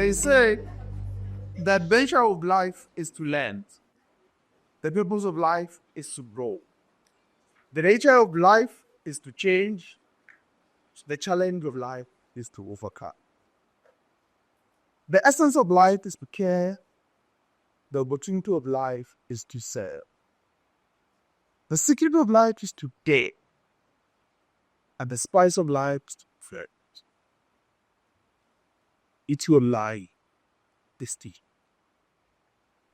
They say the adventure of life is to learn. The purpose of life is to grow. The nature of life is to change. The challenge of life is to overcome. The essence of life is to care. The opportunity of life is to serve. The secret of life is to dare. And the spice of life is to flirt. It will lie, this tea.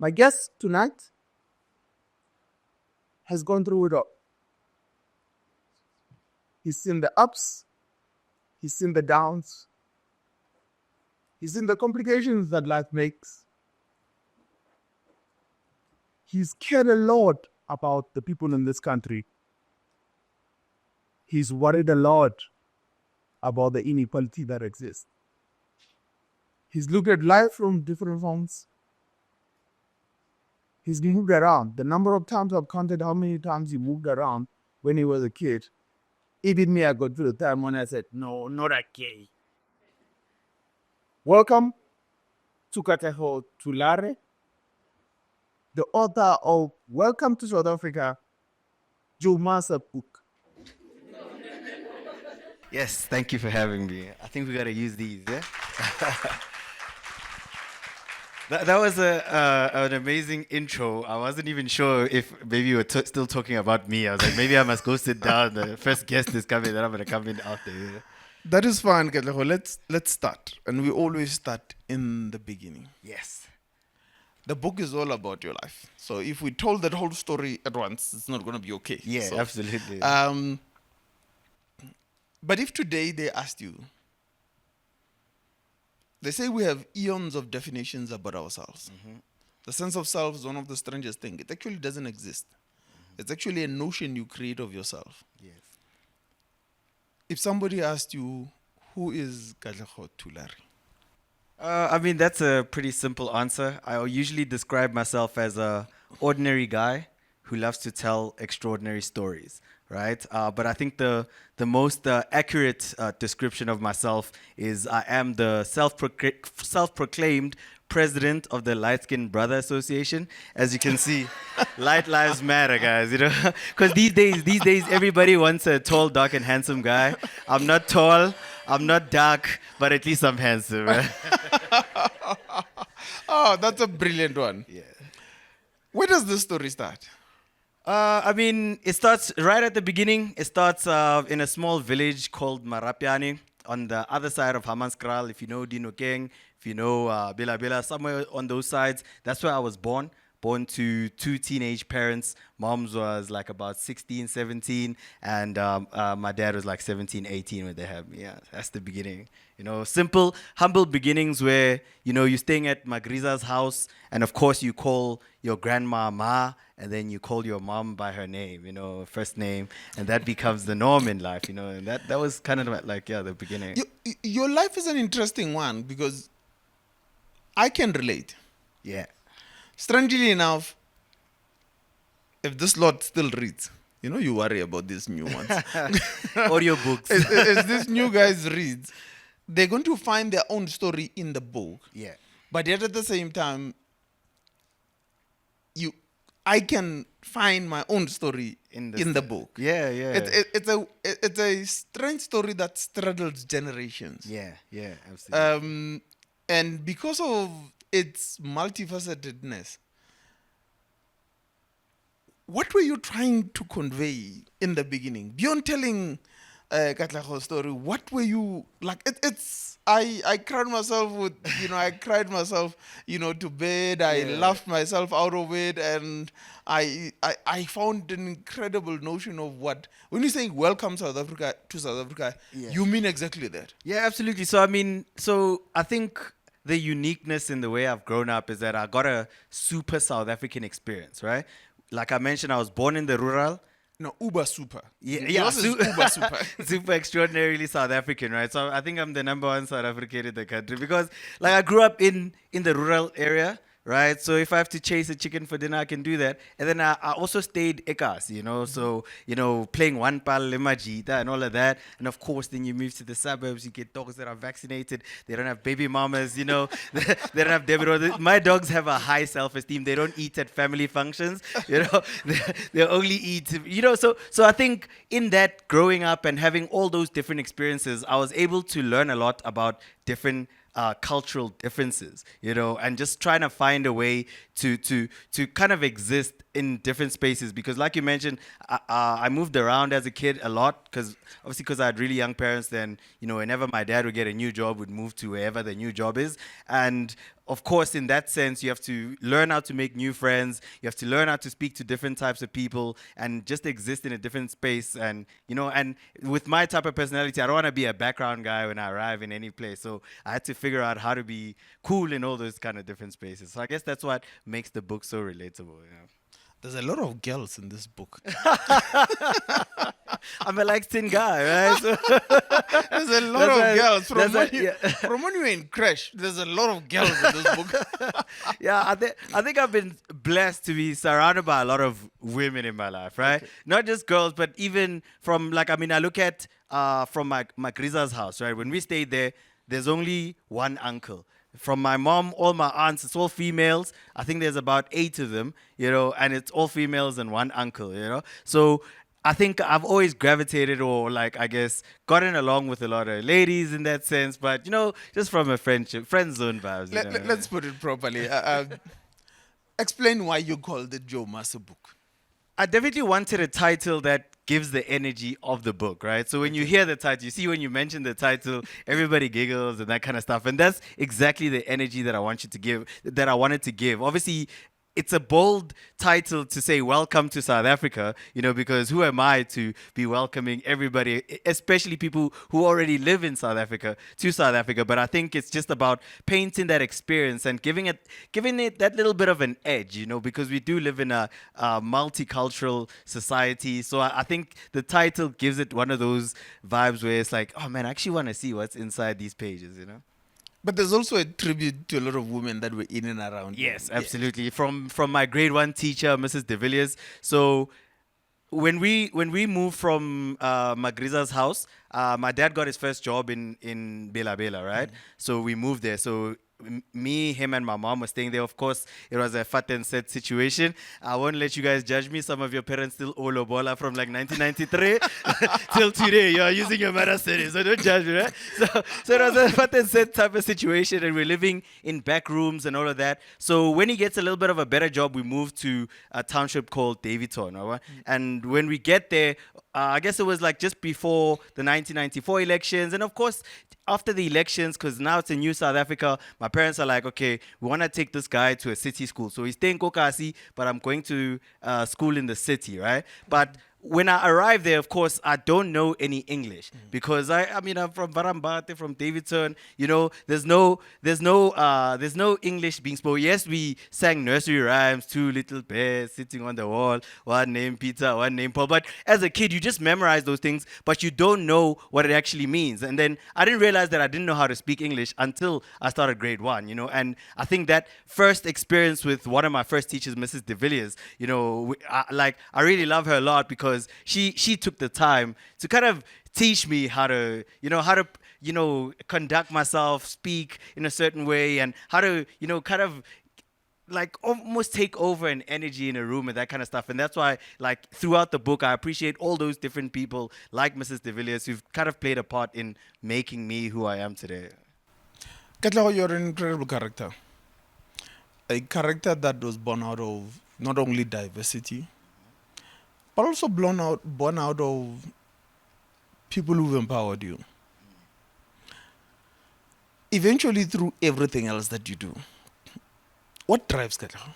My guest tonight has gone through it all. He's seen the ups, he's seen the downs, he's seen the complications that life makes. He's cared a lot about the people in this country. He's worried a lot about the inequality that exists. He's looked at life from different fronts. He's moved around. The number of times I've counted how many times he moved around when he was a kid. Even me, I got to the time when I said, no, not again. Welcome to Katlego Thulare, the author of Welcome to South Africa, Jou Ma Se Boek. Yes, thank you for having me. I think we got to use these, yeah? That was an amazing intro. I wasn't even sure if maybe you were still talking about me. I was like, maybe I must go sit down. The first guest is coming, then I'm going to come in after. Yeah? That is fine, Katlego. Let's start. And we always start in the beginning. Yes. The book is all about your life. So if we told that whole story at once, it's not going to be okay. Yeah, So, absolutely. But if today they asked you, they say we have eons of definitions about ourselves. Mm-hmm. The sense of self is one of the strangest things. It actually doesn't exist. It's actually a notion you create of yourself. Yes. If somebody asked you, who is Katlego Thulare? I mean, that's a pretty simple answer. I usually describe myself as a ordinary guy who loves to tell extraordinary stories, right? But I think the most accurate description of myself is I am the self-proclaimed president of the Light Skinned Brother Association. As you can see, light lives matter, guys, you know? Because these days, everybody wants a tall, dark, and handsome guy. I'm not tall, I'm not dark, but at least I'm handsome. Right? Oh, that's a brilliant one. Yeah. Where does this story start? I mean, it starts right at the beginning. It starts in a small village called Marapiani on the other side of Hammanskraal. If you know Dinokeng, if you know Bela Bela, somewhere on those sides. That's where I was born. Born to two teenage parents. Mom's was like about 16, 17, and my dad was like 17, 18 when they had me. Yeah, that's the beginning. You know, simple, humble beginnings where, you know, you're staying at Magriza's house, and of course you call your grandma Ma, and then you call your mom by her name, you know, first name, and that becomes the norm in life, you know, and that was kind of like, yeah, the beginning. Your life is an interesting one because I can relate. Yeah. Strangely enough, if this lot still reads, you know, you worry about these new ones. Audiobooks. As these new guys read, they're going to find their own story in the book. Yeah. But yet at the same time, I can find my own story in the book. Yeah, yeah. It's a strange story that straddles generations. Yeah, absolutely. And because of its multifacetedness, what were you trying to convey in the beginning? Beyond telling Katlego's story, what were you like? I cried myself to bed. I laughed myself out of it, and I found an incredible notion of what when you say welcome South Africa to South Africa, you mean exactly that. Yeah, absolutely. So I think the uniqueness in the way I've grown up is that I got a super South African experience, right? Like I mentioned, I was born in the rural. No, uber super. Yeah, Yours is uber super. Super extraordinarily South African, right? So I think I'm the number one South African in the country because, like, I grew up in the rural area, right? So if I have to chase a chicken for dinner, I can do that. And then I also stayed ekas, so, playing one pal, lemajita and all of that. And of course, then you move to the suburbs, you get dogs that are vaccinated. They don't have baby mamas, they don't have debit orders. My dogs have a high self-esteem. They don't eat at family functions, they only eat, so I think in that growing up and having all those different experiences, I was able to learn a lot about different cultural differences, and just trying to find a way to kind of exist in different spaces. Because, like you mentioned, I moved around as a kid a lot because I had really young parents. Then whenever my dad would get a new job, would move to wherever the new job is, and of course, in that sense, you have to learn how to make new friends. You have to learn how to speak to different types of people and just exist in a different space. And, and with my type of personality, I don't want to be a background guy when I arrive in any place. So I had to figure out how to be cool in all those kind of different spaces. So I guess that's what makes the book so relatable. There's a lot of girls in this book. I'm a light-skinned guy, right? So There's a lot of girls. From when you were in Crash, there's a lot of girls in this book. Yeah, I think I've been blessed to be surrounded by a lot of women in my life, right? Okay. Not just girls, but even from I look at from my Griza's house, right? When we stayed there, there's only one uncle. From my mom, all my aunts, it's all females. I think there's about 8 of them, and it's all females and one uncle, So I think I've always gravitated or I guess gotten along with a lot of ladies in that sense, but just from a friend zone vibes. Let's put it properly. Explain why you called it Jou Ma Se Boek. I definitely wanted a title that gives the energy of the book, right? So when you hear the title, you see when you mention the title, everybody giggles and that kind of stuff. And that's exactly the energy that I wanted to give. Obviously, it's a bold title to say welcome to South Africa, because who am I to be welcoming everybody, especially people who already live in South Africa, to South Africa. But I think it's just about painting that experience and giving it that little bit of an edge, because we do live in a multicultural society. So I think the title gives it one of those vibes where it's like, oh man, I actually want to see what's inside these pages, But there's also a tribute to a lot of women that were in and around. Yes, absolutely. From my grade 1 teacher, Mrs. De Villiers. So when we moved from Magriza's house, my dad got his first job in Bela Bela, right? So we moved there. So me, him, and my mom were staying there. Of course, it was a fat and set situation. I won't let you guys judge me. Some of your parents still owe bola from 1993 till today. You are using your mother's studies, so don't judge me, right? So it was a fat and set type of situation, and we're living in back rooms and all of that. So when he gets a little bit of a better job, we moved to a township called Davidton. Right? And when we get there, I guess it was just before the 1994 elections. And of course, after the elections, because now it's a new South Africa, my parents are like, okay, we want to take this guy to a city school. So he's staying in Kokasi, but I'm going to school in the city, right? But when I arrived there, of course, I don't know any English because I'm from Varambate, from Davidson. There's no English being spoken. Yes, we sang nursery rhymes, 2 little bears sitting on the wall, one named Peter, one named Paul. But as a kid, you just memorize those things, but you don't know what it actually means. And then I didn't realize that I didn't know how to speak English until I started grade 1. And I think that first experience with one of my first teachers, Mrs. De Villiers, I really love her a lot because she took the time to kind of teach me how to conduct myself, speak in a certain way, and how to kind of almost take over an energy in a room and that kind of stuff. And that's why throughout the book, I appreciate all those different people like Mrs. De Villiers who've kind of played a part in making me who I am today. Katlego, you're an incredible character. A character that was born out of not only diversity, but also born out of people who've empowered you. Eventually, through everything else that you do, what drives Katlego?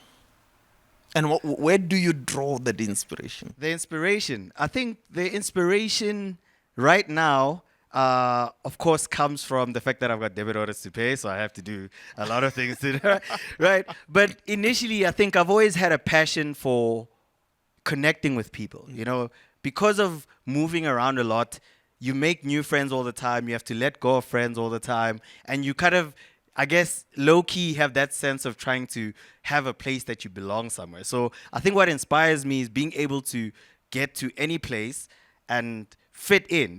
And where do you draw that inspiration? The inspiration. I think the inspiration right now, of course, comes from the fact that I've got debit orders to pay, so I have to do a lot of things to right? But initially, I think I've always had a passion for connecting with people, because of moving around a lot, you make new friends all the time. You have to let go of friends all the time. And you kind of, I guess low key have that sense of trying to have a place that you belong somewhere. So I think what inspires me is being able to get to any place and fit in,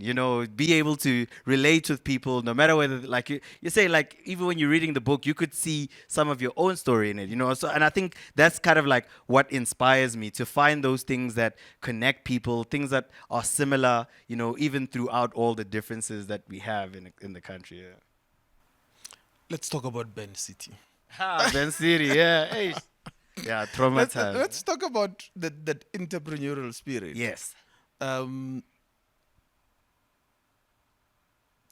be able to relate with people no matter whether, like you say, like even when you're reading the book you could see some of your own story in it, so. And I think that's kind of like what inspires me, to find those things that connect people, things that are similar, even throughout all the differences that we have in the country. Yeah. Let's talk about Ben City. Ben City, yeah. Hey. Yeah, traumatized. Let's talk about that entrepreneurial spirit. Yes.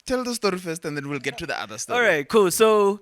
Tell the story first, and then we'll get to the other story. All right, cool. So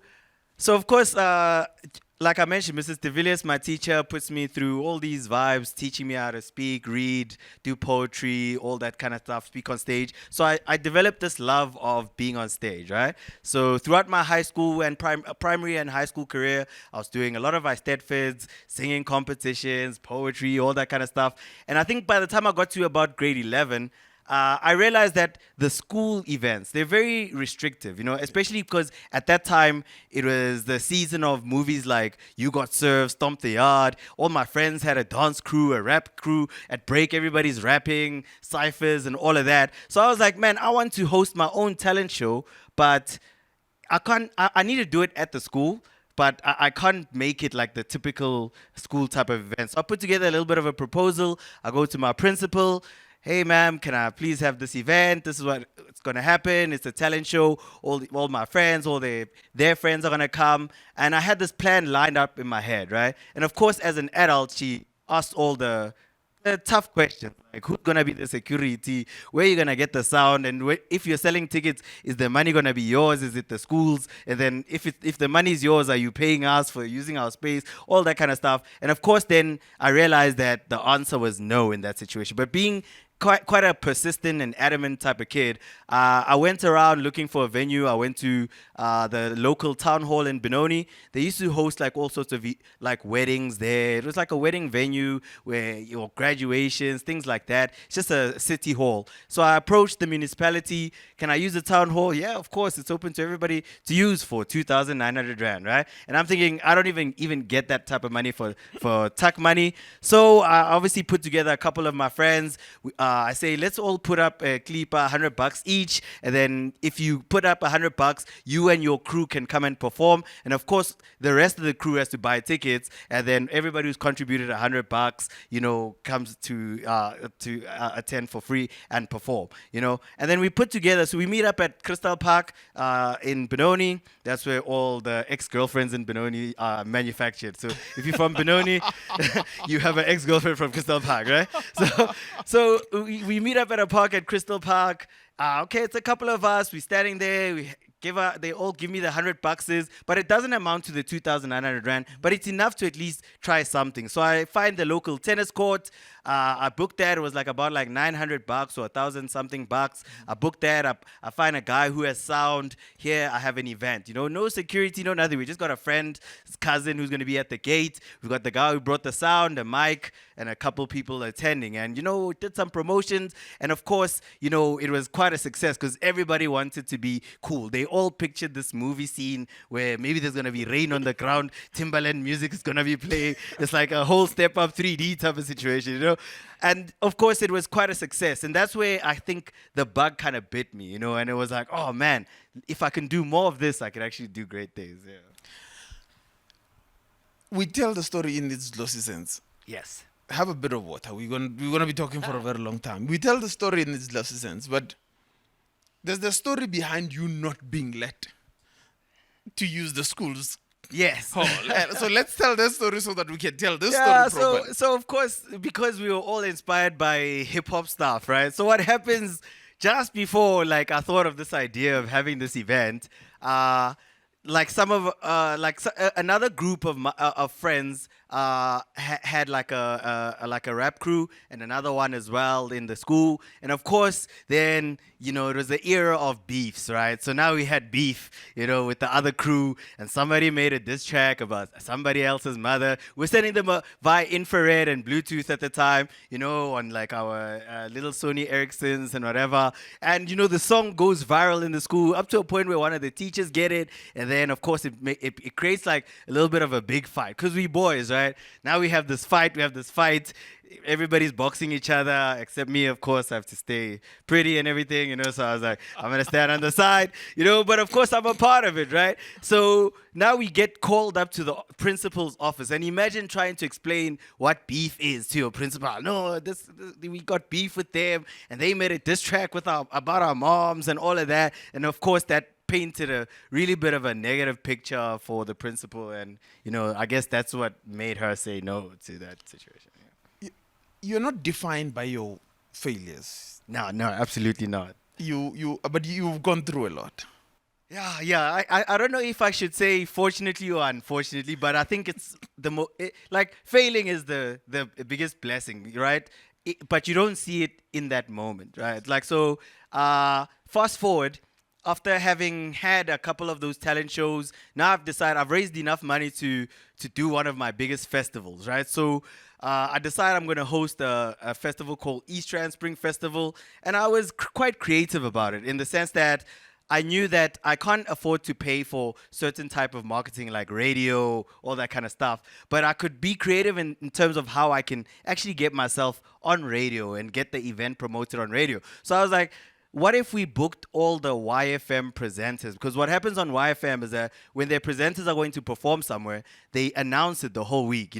of course, like I mentioned, Mrs. De Villiers, my teacher, puts me through all these vibes, teaching me how to speak, read, do poetry, all that kind of stuff, speak on stage. So I developed this love of being on stage, right? So throughout my high school and primary and high school career, I was doing a lot of Eisteddfods, singing competitions, poetry, all that kind of stuff. And I think by the time I got to about grade 11, I realized that the school events, they're very restrictive, especially because at that time it was the season of movies like You Got Served, Stomp the Yard. All my friends had a dance crew, a rap crew. At break, everybody's rapping, cyphers and all of that. So I was like, man, I want to host my own talent show, but I need to do it at the school. But I can't make it like the typical school type of event. So I put together a little bit of a proposal. I go to my principal. Hey, ma'am, can I please have this event? This is what it's going to happen. It's a talent show. All my friends, all their friends are going to come. And I had this plan lined up in my head, right? And of course, as an adult, she asked all the tough questions, like who's going to be the security, where are you going to get the sound, and if you're selling tickets, is the money going to be yours, is it the school's, and then if the money is yours, are you paying us for using our space, all that kind of stuff. And of course then I realized that the answer was no in that situation. But being quite a persistent and adamant type of kid, I went around looking for a venue. I went to the local town hall in Benoni. They used to host like all sorts of like weddings there. It was like a wedding venue where your graduations, things like that. It's just a city hall. So I approached the municipality. Can I use the town hall? Yeah, of course. It's open to everybody to use for 2,900 rand, right? And I'm thinking I don't even get that type of money for tuck money. So I obviously put together a couple of my friends. I say, let's all put up a klipa, $100 each. And then if you put up $100, you and your crew can come and perform. And of course, the rest of the crew has to buy tickets. And then everybody who's contributed $100, comes to attend for free and perform, And then we put together, so we meet up at Crystal Park in Benoni. That's where all the ex-girlfriends in Benoni are manufactured. So if you're from Benoni, you have an ex-girlfriend from Crystal Park, right? So we meet up at a park at Crystal Park. Okay, it's a couple of us. We're standing there. They all give me the $100, but it doesn't amount to the 2,900 rand. But it's enough to at least try something. So I find the local tennis court. I booked that. It was like about like $900 or 1,000 something bucks. I booked that. I find a guy who has sound. Here I have an event. No security, no nothing. We just got a friend, his cousin who's going to be at the gate. We got the guy who brought the sound, the mic, and a couple people attending. And did some promotions. And of course, it was quite a success because everybody wanted to be cool. They all pictured this movie scene where maybe there's going to be rain on the ground, Timbaland music is going to be playing. It's like a whole Step Up 3D type of situation, And of course, it was quite a success. And that's where I think the bug kind of bit me, and it was like, oh man, if I can do more of this, I could actually do great things. Yeah. We tell the story in its glossy sense. Yes. Have a bit of water. We're gonna be talking for a very long time. We tell the story in its glossy sense, but there's the story behind you not being let to use the school's Yes. hall. So let's tell that story so that we can tell this story properly. So of course, because we were all inspired by hip hop stuff, right? So what happens just before, like, I thought of this idea of having this event, like another group of friends had like a rap crew and another one as well in the school. And of course, then it was the era of beefs, right? So now we had beef, with the other crew, and somebody made a diss track about somebody else's mother. We're sending them via infrared and Bluetooth at the time, on like our little Sony Ericssons and whatever. And the song goes viral in the school up to a point where one of the teachers get it, and then of course it creates like a little bit of a big fight because we boys, right? Now we have this fight. Everybody's boxing each other except me, of course. I have to stay pretty and everything, so I was like, I'm gonna stand on the side, but of course I'm a part of it, right? So now we get called up to the principal's office, and imagine trying to explain what beef is to your principal. No, this we got beef with them, and they made a diss track about our moms and all of that, and of course that painted a really bit of a negative picture for the principal, and I guess that's what made her say no to that situation. You- You're not defined by your failures. No, absolutely not. But you've gone through a lot. Yeah. I don't know if I should say fortunately or unfortunately, but I think it's like failing is the biggest blessing, right? But you don't see it in that moment, right? Like so, fast forward. After having had a couple of those talent shows, now I've decided I've raised enough money to do one of my biggest festivals, right? So I decided I'm going to host a festival called East Rand Spring Festival, and I was quite creative about it in the sense that I knew that I can't afford to pay for certain type of marketing like radio, all that kind of stuff. But I could be creative in terms of how I can actually get myself on radio and get the event promoted on radio. So I was like, what if we booked all the YFM presenters? Because what happens on YFM is that when their presenters are going to perform somewhere, they announce it the whole week.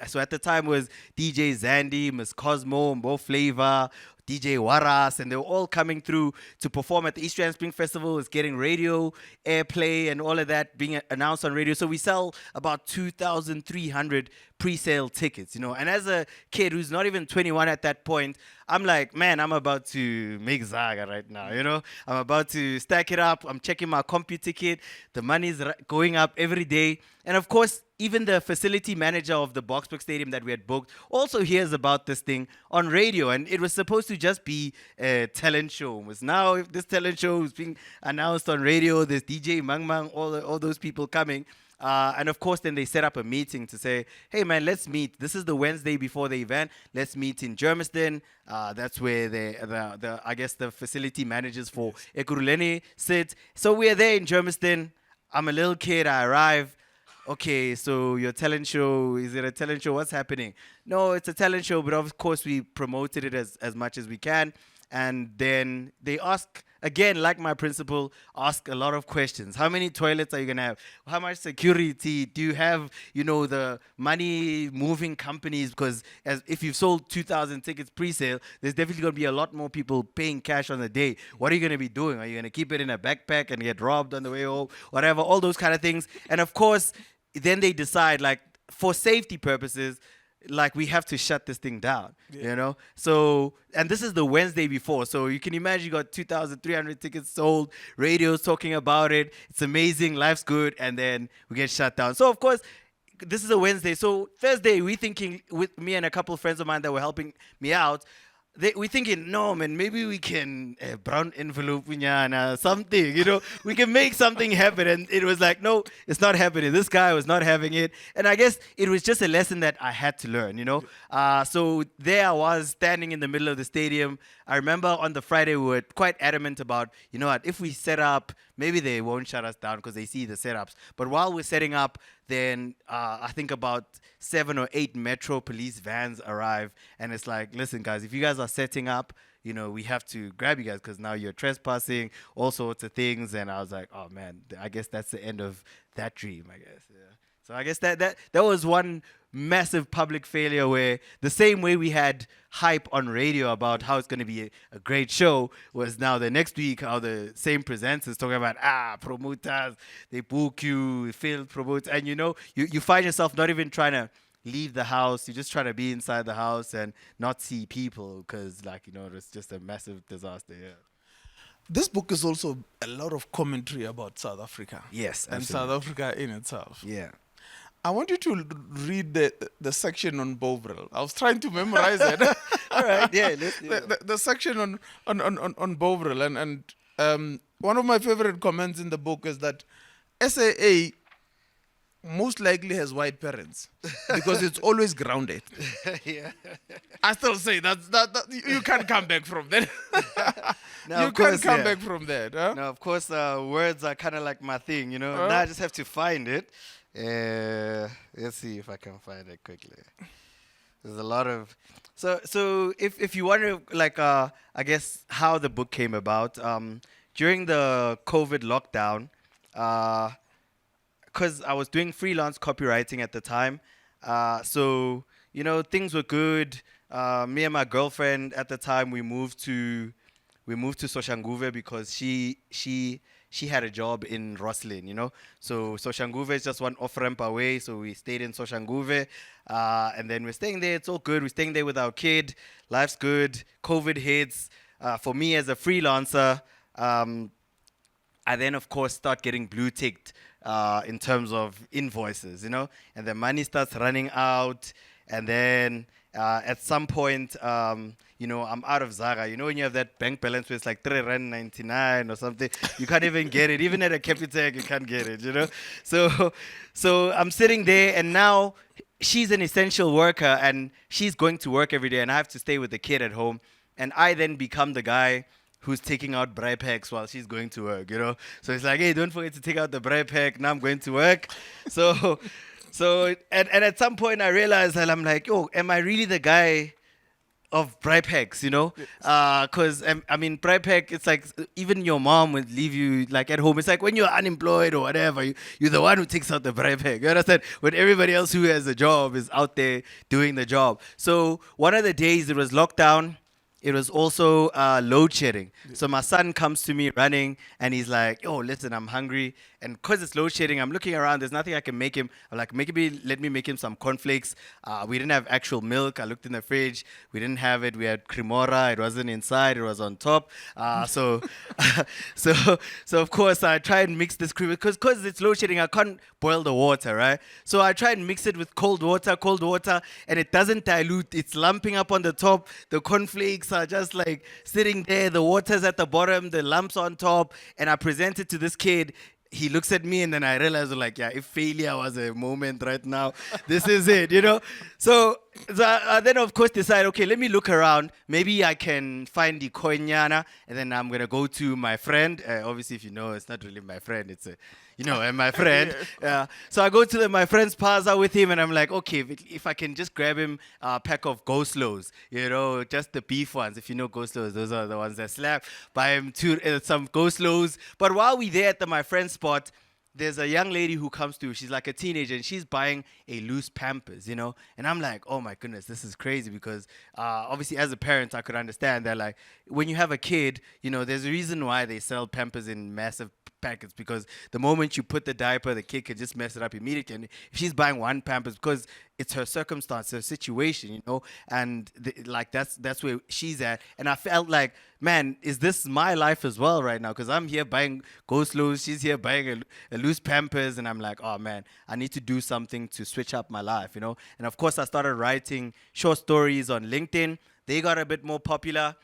So at the time it was DJ Zandy, Miss Cosmo, Mo Flavor, DJ Waras, and they were all coming through to perform at the East Rand Spring Festival. It's getting radio airplay and all of that being announced on radio. So we sell about 2,300 pre-sale tickets, And as a kid who's not even 21 at that point, I'm like, man, I'm about to make Zaga right now, I'm about to stack it up. I'm checking my compu ticket. The money's going up every day. And of course, even the facility manager of the Boksburg Stadium that we had booked also hears about this thing on radio. And it was supposed to just be a talent show. It was now, if this talent show is being announced on radio, there's DJ Mang Mang, all those people coming. And of course, then they set up a meeting to say, hey, man, let's meet. This is the Wednesday before the event. Let's meet in Germiston. That's where I guess the facility managers for Ekurhuleni sit. So we're there in Germiston. I'm a little kid. I arrive. Okay, so your talent show, is it a talent show? What's happening? No, it's a talent show, but of course we promoted it as much as we can. And then they ask, again, like my principal, ask a lot of questions. How many toilets are you going to have? How much security? Do you have, the money moving companies? Because if you've sold 2,000 tickets pre-sale, there's definitely going to be a lot more people paying cash on the day. What are you going to be doing? Are you going to keep it in a backpack and get robbed on the way home? Whatever, all those kind of things. And of course, then they decide, like, for safety purposes, like we have to shut this thing down, So, and this is the Wednesday before, so you can imagine you got 2,300 tickets sold, radios talking about it. It's amazing, life's good, and then we get shut down. So of course, this is a Wednesday. So Thursday, we thinking with me and a couple of friends of mine that were helping me out. We thinking, no, man, maybe we can brown envelope something, we can make something happen. And it was like, no, it's not happening. This guy was not having it. And I guess it was just a lesson that I had to learn, So there I was standing in the middle of the stadium. I remember on the Friday, we were quite adamant about, what, if we set up, maybe they won't shut us down because they see the setups. But while we're setting up, then I think about 7 or 8 Metro police vans arrive. And it's like, listen, guys, if you guys are setting up, we have to grab you guys because now you're trespassing, all sorts of things. And I was like, oh, man, I guess that's the end of that dream, I guess. Yeah. So I guess that was one massive public failure where the same way we had hype on radio about how it's going to be a great show was now the next week how the same presenters talking about, promoters, they book you, failed promoters. And you find yourself not even trying to leave the house. You just try to be inside the house and not see people because it's just a massive disaster. Yeah. This book is also a lot of commentary about South Africa. Yes, and absolutely. South Africa in itself. Yeah. I want you to read the section on Bovril. I was trying to memorize it. All right, yeah, let's do that. The section on Bovril. And one of my favorite comments in the book is that SAA most likely has white parents because it's always grounded. Yeah. I still say that you can't come back from that. No, You of can't course, come yeah. back from that. Huh? Now, of course, words are kind of like my thing, you know. Now I just have to find it. Let's see if I can find it quickly. There's a lot of so if you wonder like I guess how the book came about during the COVID lockdown, because I was doing freelance copywriting at the time, so you know things were good. Me and my girlfriend at the time we moved to Soshanguve because she had a job in Roslyn, you know. So Soshanguve is just one off ramp away. So we stayed in Soshanguve, and then we're staying there. It's all good. We're staying there with our kid. Life's good. COVID hits. For me as a freelancer, I then of course start getting blue ticked in terms of invoices, you know, and the money starts running out, and then at some point, you know, I'm out of Zara. You know, when you have that bank balance where it's like 3.99 or something, you can't even get it. Even at a Capitec, you can't get it. You know, so I'm sitting there, and now she's an essential worker, and she's going to work every day, and I have to stay with the kid at home, and I then become the guy who's taking out bribe packs while she's going to work, you know? So it's like, hey, don't forget to take out the bribe pack. Now I'm going to work. And at some point I realized that I'm like, oh, am I really the guy of bribe packs, you know? Because, I mean, bribe pack, it's like even your mom would leave you like at home. It's like when you're unemployed or whatever, you're the one who takes out the bribe pack. You understand? When everybody else who has a job is out there doing the job. So one of the days it was lockdown. It was also load shedding. So my son comes to me running and he's like, yo, listen, I'm hungry. And because it's load shedding, I'm looking around. There's nothing I can make him. I'm like, maybe let me make him some cornflakes. We didn't have actual milk. I looked in the fridge. We didn't have it. We had cremora. It wasn't inside. It was on top. So, so of course, I try and mix this cream because it's load shedding. I can't boil the water, right? So I try and mix it with cold water, and it doesn't dilute. It's lumping up on the top. The cornflakes are just like sitting there. The water's at the bottom. The lumps on top. And I present it to this kid. He looks at me and then I realize like, yeah, if failure was a moment right now, this is it, you know? So I then of course decide, okay, let me look around. Maybe I can find the koinyana and then I'm going to go to my friend. Obviously, if you know, it's not really my friend. It's my friend. So I go to my friend's plaza with him and I'm like, okay, if I can just grab him a pack of go-slows, you know, just the beef ones. If you know go-slows, those are the ones that slap. Buy him some go-slows. But while we're there at my friend's spot, there's a young lady who comes through. She's like a teenager and she's buying a loose Pampers, you know? And I'm like, oh my goodness, this is crazy because obviously as a parent, I could understand that like when you have a kid, you know, there's a reason why they sell Pampers in massive packets because the moment you put the diaper, the kid can just mess it up immediately. And if she's buying one Pampers because it's her circumstance, her situation, you know, and like that's where she's at. And I felt like, man, is this my life as well right now? Because I'm here buying go-slows, she's here buying a loose Pampers, and I'm like, oh man, I need to do something to switch up my life, you know. And of course, I started writing short stories on LinkedIn. They got a bit more popular.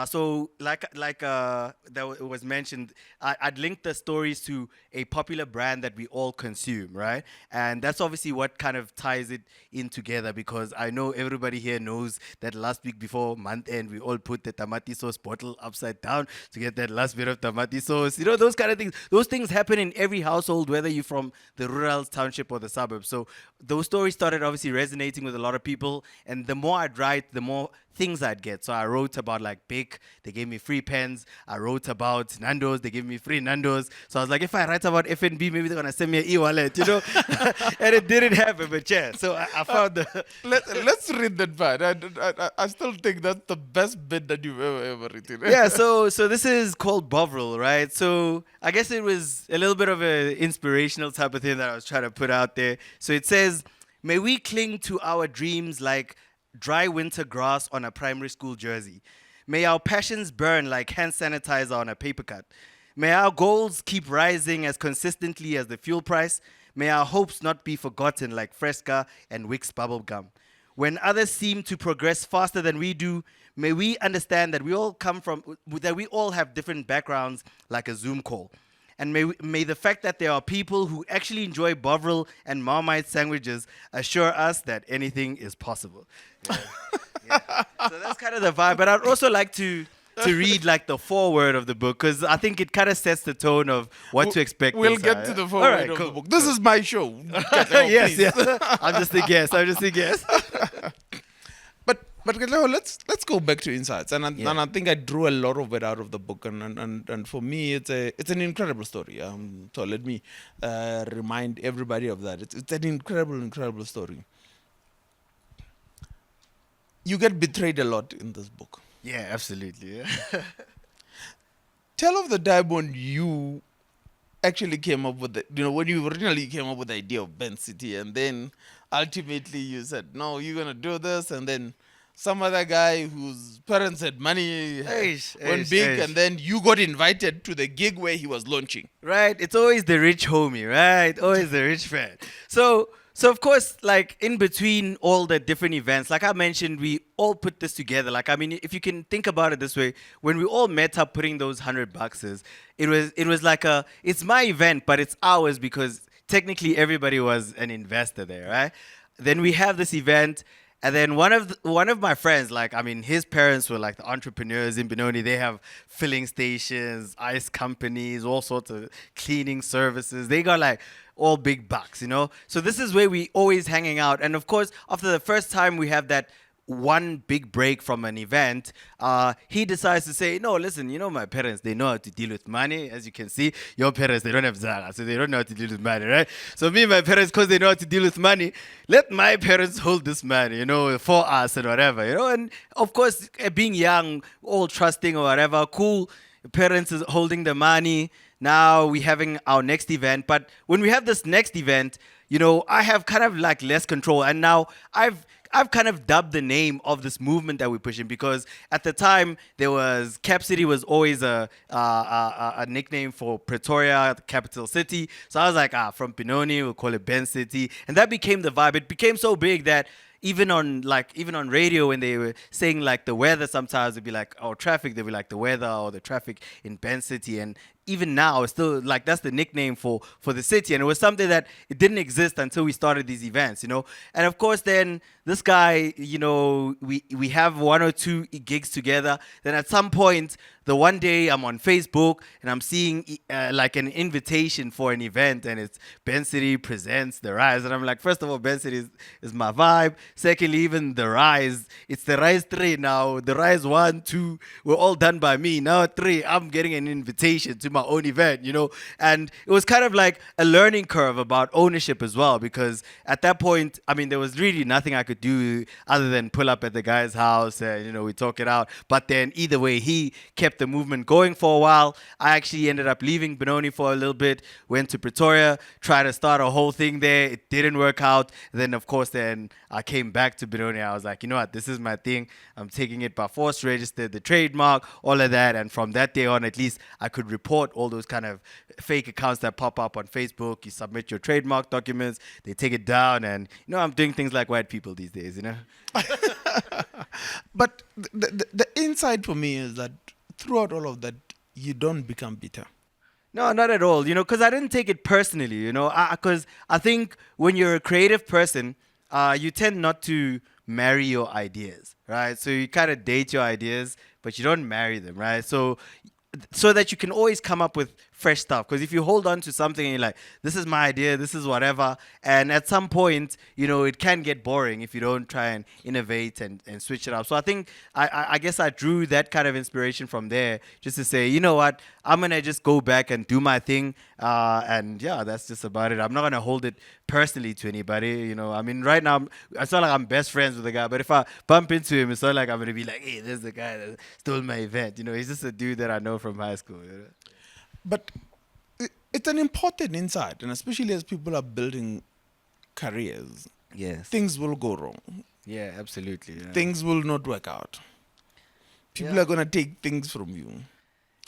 So like that was mentioned, I'd link the stories to a popular brand that we all consume, right? And that's obviously what kind of ties it in together because I know everybody here knows that last week before month end, we all put the tamati sauce bottle upside down to get that last bit of tamati sauce. You know, those kind of things. Those things happen in every household, whether you're from the rural township or the suburbs. So those stories started obviously resonating with a lot of people. And the more I'd write, the more things I'd get. So I wrote about like Bic, they gave me free pens. I wrote about Nando's, they gave me free Nando's. So I was like, if I write about FNB, maybe they're gonna send me an e-wallet, you know? And it didn't happen, but yeah. So I found the Let's read that part. I still think that's the best bit that you've ever written. yeah, so this is called Bovril, right? So I guess it was a little bit of an inspirational type of thing that I was trying to put out there. So it says, may we cling to our dreams like dry winter grass on a primary school jersey. May our passions burn like hand sanitizer on a paper cut. May our goals keep rising as consistently as the fuel price. May our hopes not be forgotten like Fresca and Wix bubblegum. When others seem to progress faster than we do, may we understand that we all that we all have different backgrounds like a Zoom call. And may the fact that there are people who actually enjoy Bovril and Marmite sandwiches assure us that anything is possible. Yeah. Yeah. So that's kind of the vibe. But I'd also like to read like the foreword of the book because I think it kind of sets the tone of what to expect. We'll inside, get to yeah? the All forward right, of cool. the book. This is my show. Katlego, Yes, please. yes. I'm just a guest. I'm just a guest. But Katlego, let's go back to insights, and Yeah. I think I drew a lot of it out of the book, and for me it's an incredible story. So let me remind everybody of that. It's an incredible story. You get betrayed a lot in this book. Yeah, absolutely. Yeah. Tell of the time when you actually came up with when you originally came up with the idea of Ben City, and then ultimately you said, no, you're gonna do this, and then some other guy whose parents had money went big, and then you got invited to the gig where he was launching. Right? It's always the rich homie, right? Always the rich friend. So of course, like in between all the different events, like I mentioned, we all put this together. Like I mean, if you can think about it this way, when we all met up putting those $100, it was like it's my event, but it's ours because technically everybody was an investor there, right? Then we have this event. And then one of my friends, like I mean, his parents were like the entrepreneurs in Benoni. They have filling stations, ice companies, all sorts of cleaning services. They got like all big bucks, you know. So this is where we always hanging out. And of course, after the first time we have that one big break from an event, he decides to say, no, listen, you know, my parents, they know how to deal with money. As you can see, your parents, they don't have Zara, so they don't know how to deal with money, right? So me and my parents, because they know how to deal with money, let my parents hold this money, you know, for us and whatever, you know. And of course, being young, all trusting or whatever, cool, parents is holding the money. Now we having our next event. But when we have this next event, you know, I have kind of like less control. And now I've kind of dubbed the name of this movement that we're pushing because at the time there was Cap City was always a nickname for Pretoria, the capital city. So I was like, from Benoni, we'll call it Ben City, and that became the vibe. It became so big that even on radio when they were saying like the weather, sometimes it'd be like, oh, traffic, they'd be like the weather or the traffic in Ben City. And even now it's still like that's the nickname for the city, and it was something that it didn't exist until we started these events, you know. And of course then this guy, you know, we have one or two gigs together. Then at some point, the one day I'm on Facebook and I'm seeing like an invitation for an event, and it's Ben City presents The Rise. And I'm like, first of all, Ben City is my vibe. Secondly, even The Rise, it's The Rise 3 now. The Rise 1, 2 were all done by me. Now 3, I'm getting an invitation to my own event, you know. And it was kind of like a learning curve about ownership as well, because at that point, I mean, there was really nothing I could do other than pull up at the guy's house and, you know, we talk it out. But then either way, he kept the movement going for a while. I actually ended up leaving Benoni for a little bit, went to Pretoria, tried to start a whole thing there. It didn't work out. Then, of course, then I came back to Benoni. I was like, you know what, this is my thing. I'm taking it by force, registered the trademark, all of that. And from that day on, at least I could report all those kind of fake accounts that pop up on Facebook. You submit your trademark documents, they take it down. And, you know, I'm doing things like white people these days, you know. But the insight for me is that throughout all of that, you don't become bitter. No, not at all. You know, because I didn't take it personally. You know, because I think when you're a creative person, you tend not to marry your ideas, right? So you kind of date your ideas, but you don't marry them, right? So that you can always come up with fresh stuff. Because if you hold on to something and you're like, this is my idea, this is whatever, and at some point, you know, it can get boring if you don't try and innovate and switch it up. So I think, I guess I drew that kind of inspiration from there, just to say, you know what, I'm going to just go back and do my thing. And yeah, that's just about it. I'm not going to hold it personally to anybody. You know, I mean, right now, it's not like I'm best friends with the guy, but if I bump into him, it's not like I'm going to be like, hey, there's the guy that stole my event. You know, he's just a dude that I know from high school. You know? But it's an important insight, and especially as people are building careers, Yes. things will go wrong. Yeah, absolutely. Yeah. Things will not work out. People Yeah. are going to take things from you.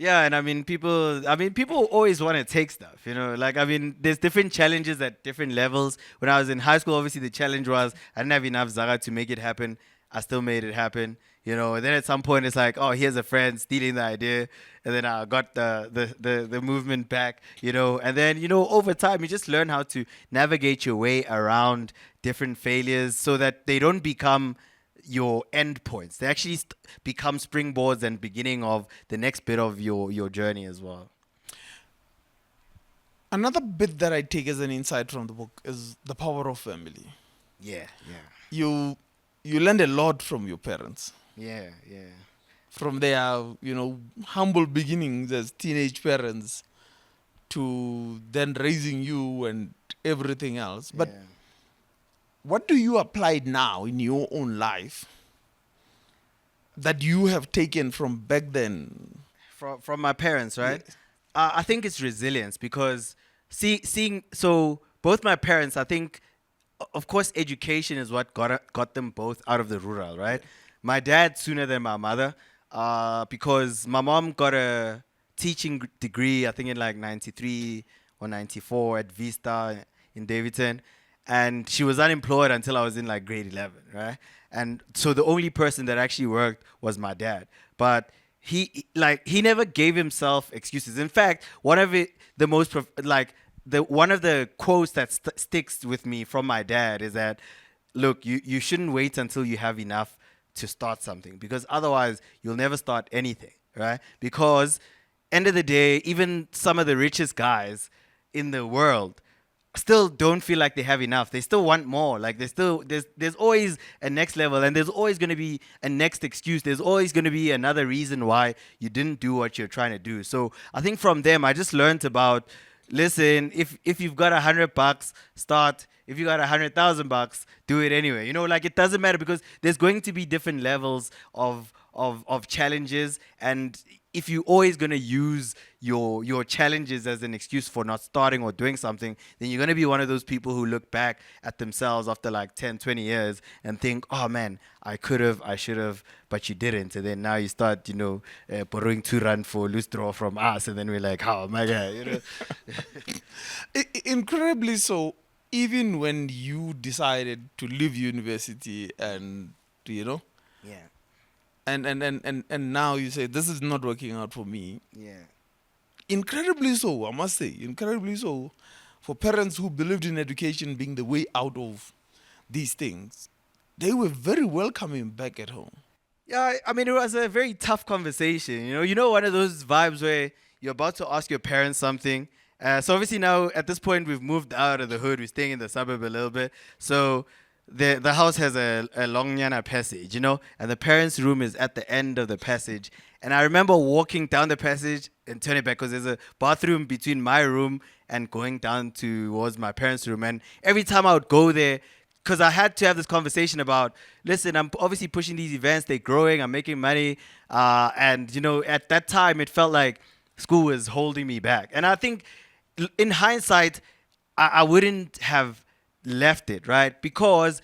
Yeah, and people always want to take stuff, like, there's different challenges at different levels. When I was in high school, obviously the challenge was I didn't have enough Zaga to make it happen. I still made it happen, and then at some point it's like, oh, here's a friend stealing the idea. And then I got the movement back, and then, over time you just learn how to navigate your way around different failures so that they don't become your end points. They actually become springboards and beginning of the next bit of your journey as well. Another bit that I take as an insight from the book is the power of family. Yeah, yeah, You learned a lot from your parents. yeah, yeah. From their, humble beginnings as teenage parents to then raising you and everything else. But Yeah. what do you apply now in your own life that you have taken from back then? From my parents, right? Yes. I think it's resilience because seeing so both my parents, I think, of course, education is what got them both out of the rural, right? My dad sooner than my mother, because my mom got a teaching degree, I think in like '93 or '94 at Vista in Davidson, and she was unemployed until I was in like grade 11, right? And so the only person that actually worked was my dad, but he never gave himself excuses. In fact, one of one of the quotes that sticks with me from my dad is that, look, you shouldn't wait until you have enough to start something, because otherwise you'll never start anything, right? Because end of the day, even some of the richest guys in the world still don't feel like they have enough. They still want more. Like there's always a next level, and there's always going to be a next excuse. There's always going to be another reason why you didn't do what you're trying to do. So I think from them I just learned about, listen, if you've got $100, start. If you got $100,000, do it anyway. Like, it doesn't matter, because there's going to be different levels of challenges, and if you're always gonna use your challenges as an excuse for not starting or doing something, then you're gonna be one of those people who look back at themselves after like 10, 20 years and think, oh man, I could have, I should have, but you didn't. And then now you start, borrowing 2 rand for loose draw from us, and then we're like, oh my god. Incredibly so, even when you decided to leave university and, Yeah, and now you say, this is not working out for me. yeah. Incredibly so, I must say, incredibly so, for parents who believed in education being the way out of these things, they were very welcoming back at home. Yeah, it was a very tough conversation. One of those vibes where you're about to ask your parents something. So obviously now at this point we've moved out of the hood. We're staying in the suburb a little bit. So the house has a long nyana passage, and the parents' room is at the end of the passage. And I remember walking down the passage and turning back, because there's a bathroom between my room and going down towards my parents' room. And every time I would go there, because I had to have this conversation about, listen, I'm obviously pushing these events, they're growing, I'm making money. And, at that time, it felt like school was holding me back. And I think in hindsight, I wouldn't have left it, right? Because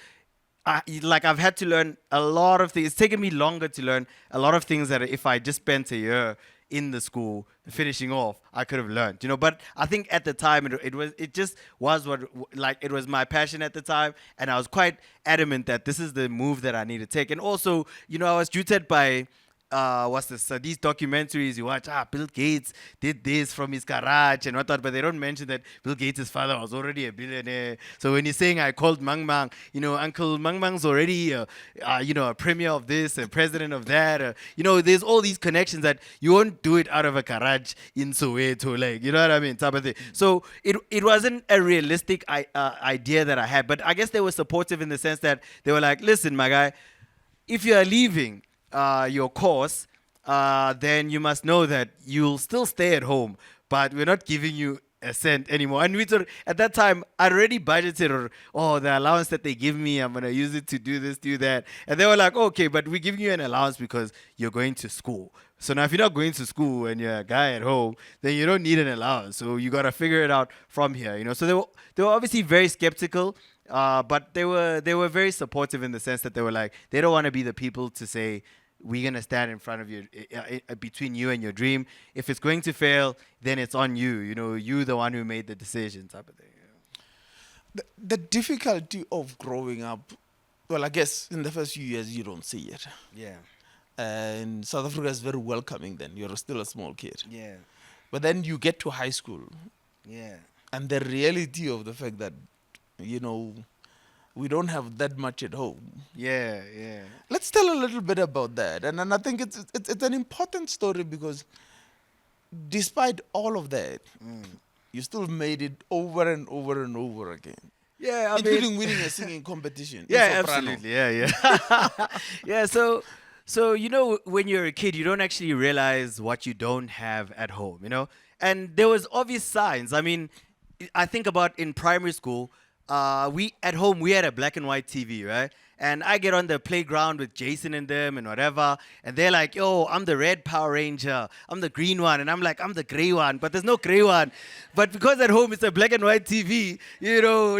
I've had to learn a lot of things. It's taken me longer to learn a lot of things that if I just spent a year in the school finishing off, I could have learned, But I think at the time it just was it was my passion at the time, and I was quite adamant that this is the move that I need to take. And also, I was tutored by these documentaries you watch. Bill Gates did this from his garage and whatnot, but they don't mention that Bill Gates' father was already a billionaire. So when he's saying I called Mang Mang, Uncle Mang Mang's already a premier of this, a president of that. There's all these connections that you won't do it out of a garage in Soweto, like, you know what I mean, type of thing. So it wasn't a realistic idea that I had, but I guess they were supportive in the sense that they were like, listen, my guy, if you are leaving your course, then you must know that you'll still stay at home, but we're not giving you a cent anymore. And at that time, I'd already budgeted, the allowance that they give me, I'm going to use it to do this, do that. And they were like, okay, but we're giving you an allowance because you're going to school. So now if you're not going to school and you're a guy at home, then you don't need an allowance. So you got to figure it out from here, So they were obviously very skeptical. But they were very supportive in the sense that they were like, they don't want to be the people to say, we're gonna stand in front of you, between you and your dream. If it's going to fail, then it's on you. You know, you the one who made the decision, type of thing. The difficulty of growing up, well, I guess in the first few years you don't see it. Yeah, And South Africa is very welcoming then. You're still a small kid. yeah, But then you get to high school, yeah, and the reality of the fact that, we don't have that much at home. yeah, yeah. Let's tell a little bit about that. And I think it's an important story because despite all of that, you still made it over and over and over again. Yeah, Including winning a singing competition. in yeah, soprano. absolutely. Yeah, yeah. Yeah, so when you're a kid, you don't actually realize what you don't have at home, you know? And there was obvious signs. I mean, I think about in primary school, we at home we had a black and white TV, right? And I get on the playground with Jason and them and whatever, and they're like, "Yo, I'm the red Power Ranger, I'm the green one," and I'm like, "I'm the gray one," but there's no gray one. But because at home it's a black and white TV,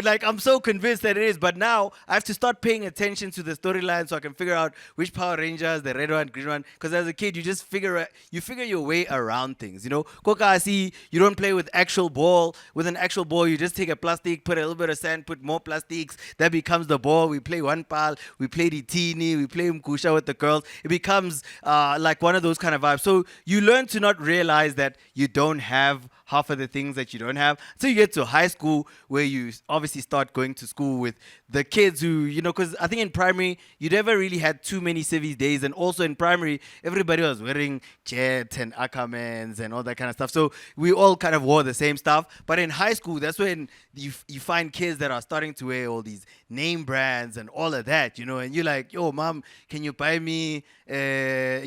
like I'm so convinced that it is. But now I have to start paying attention to the storyline so I can figure out which Power Ranger is the red one, green one. Because as a kid, you just figure your way around things. Koka, I see you don't play with actual ball. With an actual ball, you just take a plastic, put a little bit of sand, put more plastics. That becomes the ball. We play one pal. We play the teeny. We play mkusha with the girls. It becomes like one of those kind of vibes. So you learn to not realize that you don't have half of the things that you don't have. So you get to high school where you obviously start going to school with the kids who, because I think in primary, you never really had too many civics days. And also in primary, everybody was wearing jet and Ackermans and all that kind of stuff. So we all kind of wore the same stuff. But in high school, that's when you find kids that are starting to wear all these name brands and all of that, and you're like, "Yo, mom, can you buy me, a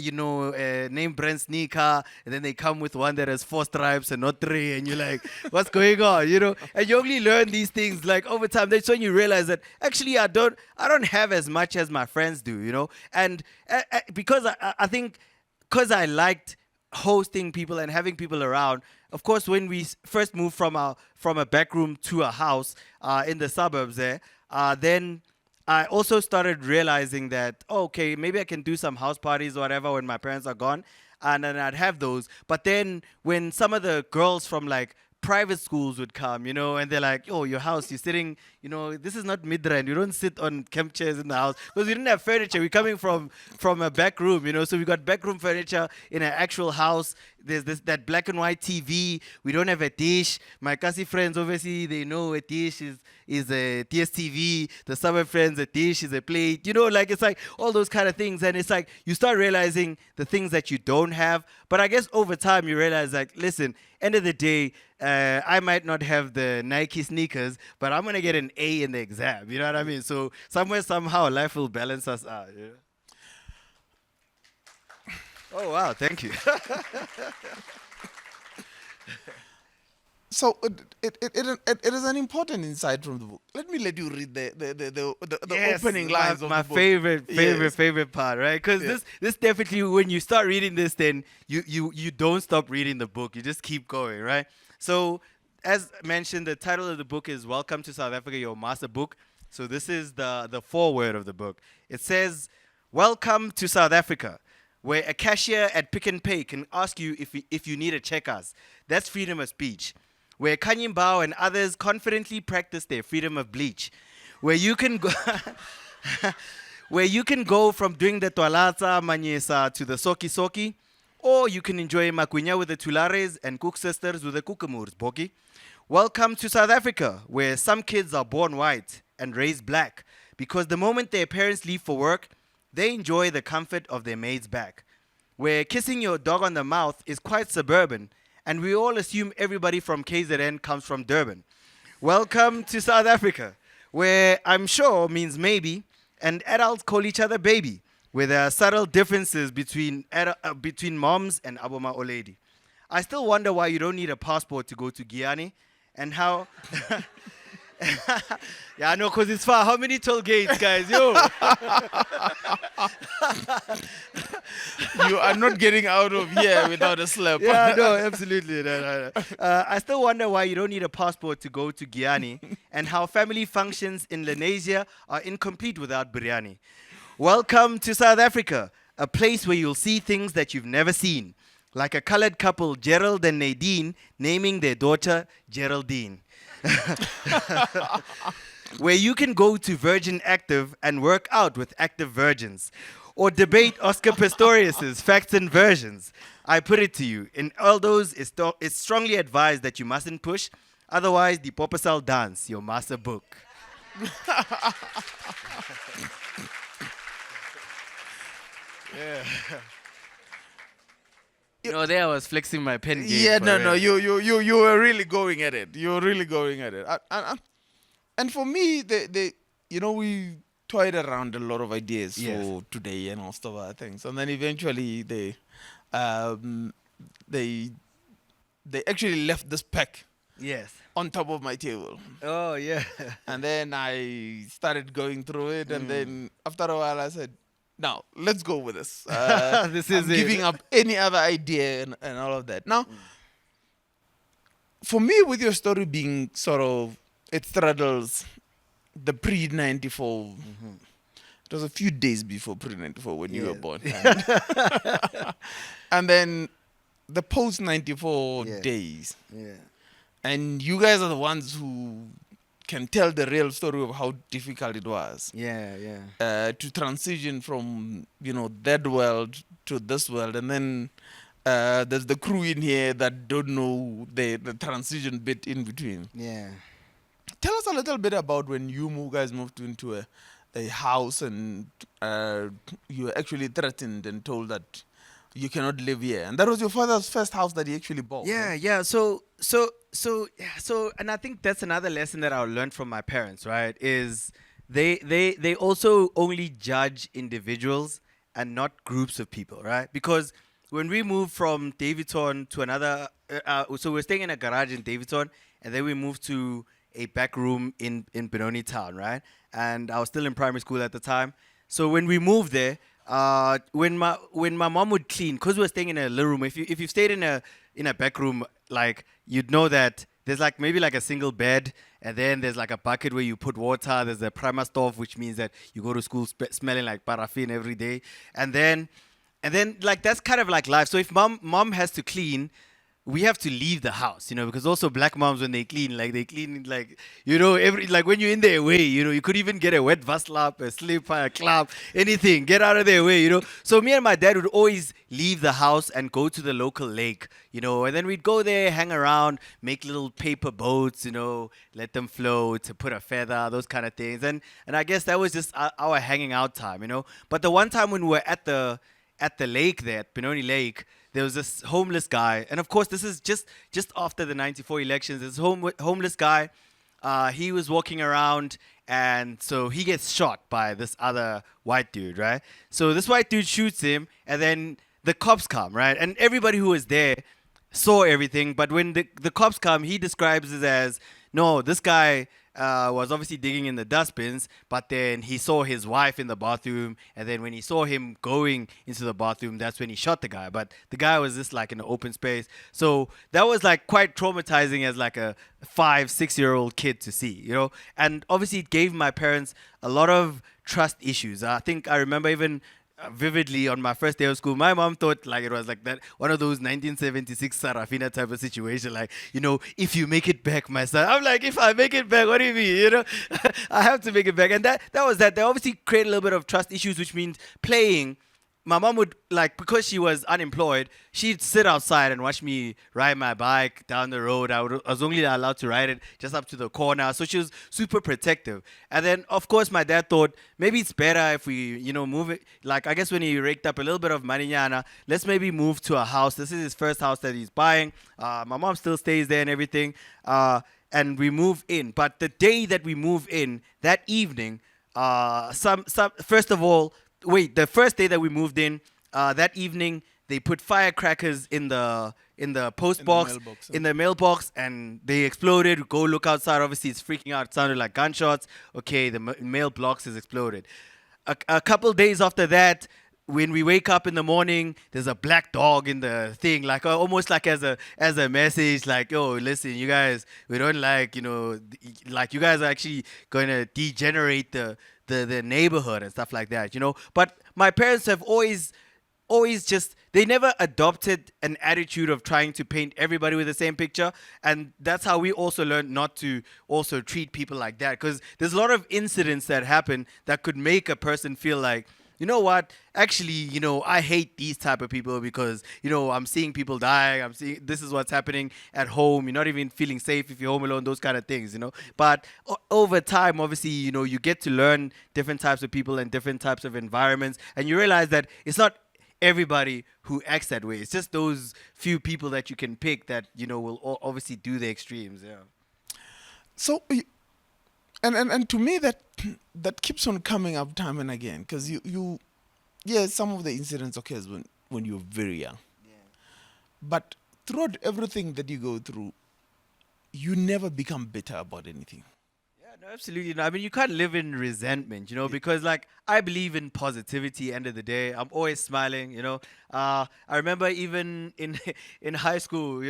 name brand sneaker?" And then they come with one that has 4 stripes and not 3. And you're like, "What's going on?" And you only learn these things like over time. That's when you realize that actually I don't have as much as my friends do, and because I think because I liked hosting people and having people around. Of course, when we first moved from a back room to a house in the suburbs there, then I also started realizing that, okay, maybe I can do some house parties or whatever when my parents are gone, and then I'd have those. But then when some of the girls from like private schools would come, and they're like, "Oh, your house, you're sitting, this is not Midrand. You don't sit on camp chairs in the house." Because we didn't have furniture. We're coming from a back room, so we got back room furniture in an actual house. There's that black and white TV. We don't have a dish. My Kasi friends, obviously, they know a dish is a DSTV. The suburb friends, a dish is a plate. Like it's like all those kind of things. And it's like you start realizing the things that you don't have. But I guess over time you realize, like, listen, end of the day, I might not have the Nike sneakers, but I'm going to get an A in the exam. You know what I mean? So somewhere, somehow, life will balance us out. Oh, wow. Thank you. So it is an important insight from the book. Let me let you read the Yes, opening lines of my the book. favorite part, right? Because this definitely, when you start reading this, then you don't stop reading the book. You just keep going, right? So as mentioned, the title of the book is "Welcome to South Africa, Jou Ma Se Boek." So this is the foreword of the book. It says, "Welcome to South Africa, where a cashier at Pick n Pay can ask you if you need a checkers. That's freedom of speech. Where Kanye Bao and others confidently practice their freedom of bleach. Where you can go where you can go from doing the Twalata Manyesa to the Soki Soki, or you can enjoy Makunya with the Thulares and Cook Sisters with the Kukamurs, Boki. Welcome to South Africa, where some kids are born white and raised black, because the moment their parents leave for work, they enjoy the comfort of their maid's back. Where kissing your dog on the mouth is quite suburban, and we all assume everybody from KZN comes from Durban. Welcome to South Africa, where I'm sure means maybe, and adults call each other baby, where there are subtle differences between moms and aboma oledi. I still wonder why you don't need a passport to go to Guyana, and how... Yeah, I know, because it's far. How many toll gates, guys? Yo! You are not getting out of here without a slap. Yeah, no, absolutely. No. I still wonder why you don't need a passport to go to Guyana, and how family functions in Lenasia are incomplete without biryani. Welcome to South Africa, a place where you'll see things that you've never seen, like a colored couple, Gerald and Nadine, naming their daughter Geraldine. Where you can go to Virgin Active and work out with active virgins, or debate Oscar Pistorius's facts and versions. I put it to you, in all those, it's strongly advised that you mustn't push, otherwise the popasal dance, Jou Ma Se Boek. No, there I was flexing my pen game. Yeah, for no, real. no, you were really going at it. You were really going at it. And for me, we toyed around a lot of ideas Yes. for today and all stuff other things, and then eventually they actually left this pack Yes. on top of my table, Oh, yeah. and then I started going through it, and then after a while I said, "Now let's go with this." This is I'm it. giving up any other idea and all of that. Now, for me, with your story being sort of, it straddles the pre 94. It was a few days before pre 94 when you were Yes. born. And then the post 94 Yeah. days. Yeah. And you guys are the ones who can tell the real story of how difficult it was Yeah, yeah. to transition from, that world to this world. And then there's the crew in here that don't know the transition bit in between. Yeah. Tell us a little bit about when you guys moved into a house and you were actually threatened and told that you cannot live here. And that was your father's first house that he actually bought. Yeah, right? yeah. So, and I think that's another lesson that I learned from my parents, right? Is they also only judge individuals and not groups of people, right? Because when we moved from Davidson to another, so we're staying in a garage in Davidson, and then we moved to a back room in Benoni town, right? And I was still in primary school at the time. So when we moved there, when my mom would clean, because we were staying in a little room. If you stayed in a back room, like, you'd know that there's like maybe like a single bed, and then there's like a bucket where you put water. There's a primer stove, which means that you go to school smelling like paraffin every day, and then like that's kind of like life. So if mom has to clean, we have to leave the house, because also black moms, when they clean like, every, like when you're in their way, you could even get a wet vaslap, a slipper, a clap, anything, get out of their way. So me and my dad would always leave the house and go to the local lake, and then we'd go there, hang around, make little paper boats, let them float, to put a feather, those kind of things. And I guess that was just our hanging out time, But the one time when we were at the lake there, at Benoni Lake, there was this homeless guy. And of course, this is just after the 94 elections. This homeless guy, he was walking around, and so he gets shot by this other white dude, right? So this white dude shoots him, and then the cops come, right? And everybody who was there saw everything. But when the cops come, he describes it as, no, this guy was obviously digging in the dustbins, but then he saw his wife in the bathroom, and then when he saw him going into the bathroom, that's when he shot the guy. But the guy was just like in an open space. So that was like quite traumatizing as like a 5-6-year-old kid to see, And obviously it gave my parents a lot of trust issues. I think I remember even vividly on my first day of school, my mom thought like it was like that, one of those 1976 Sarafina type of situation, like, if you make it back, my son. I'm like, if I make it back, what do you mean? I have to make it back. And that was that. They obviously create a little bit of trust issues, which means playing. My mom would, like, because she was unemployed, she'd sit outside and watch me ride my bike down the road. I was only allowed to ride it just up to the corner. So she was super protective. And then, of course, my dad thought maybe it's better if we, move it. Like, I guess when he raked up a little bit of money, let's maybe move to a house. This is his first house that he's buying. My mom still stays there and everything. And we move in. But the day that we move in, that evening, first of all, the first day that we moved in, that evening, they put firecrackers in the post box, in the mailbox, and they exploded. Go look outside. Obviously, it's freaking out. It sounded like gunshots. Okay, the mailbox has exploded. A couple days after that, when we wake up in the morning, there's a black dog in the thing, like almost like as a message, like, oh, listen, you guys, we don't like, like you guys are actually going to degenerate the neighborhood and stuff like that, But my parents have always always just they never adopted an attitude of trying to paint everybody with the same picture, and that's how we also learned not to also treat people like that, because there's a lot of incidents that happen that could make a person feel like, you know what, actually, I hate these type of people because I'm seeing people die, I'm seeing this is what's happening at home, you're not even feeling safe if you're home alone, those kind of things. But over time, obviously, you get to learn different types of people and different types of environments, and you realize that it's not everybody who acts that way. It's just those few people that you can pick that will obviously do the extremes. Yeah. So, and to me that keeps on coming up time and again, because yeah, some of the incidents occurs when you're very young, but throughout everything that you go through, you never become bitter about anything. Yeah, no, absolutely. No. I mean, you can't live in resentment, because like I believe in positivity. End of the day, I'm always smiling. I remember even in in high school,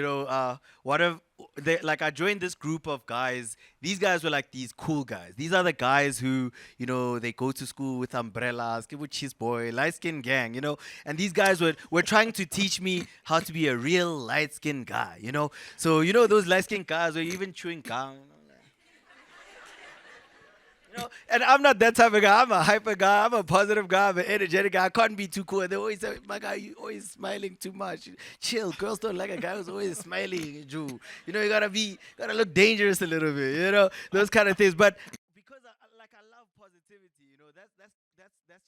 whatever. I joined this group of guys. These guys were like these cool guys. These are the guys who, they go to school with umbrellas, give with cheese boy, light skin gang, And these guys were trying to teach me how to be a real light skin guy. So those light skin guys were even chewing gum. And I'm not that type of guy. I'm a hyper guy. I'm a positive guy. I'm an energetic guy. I can't be too cool. And they always say, my guy, you always smiling too much. Chill. Girls don't like a guy who's always smiling, Jew. You gotta look dangerous a little bit, those kind of things. But because I love positivity, that's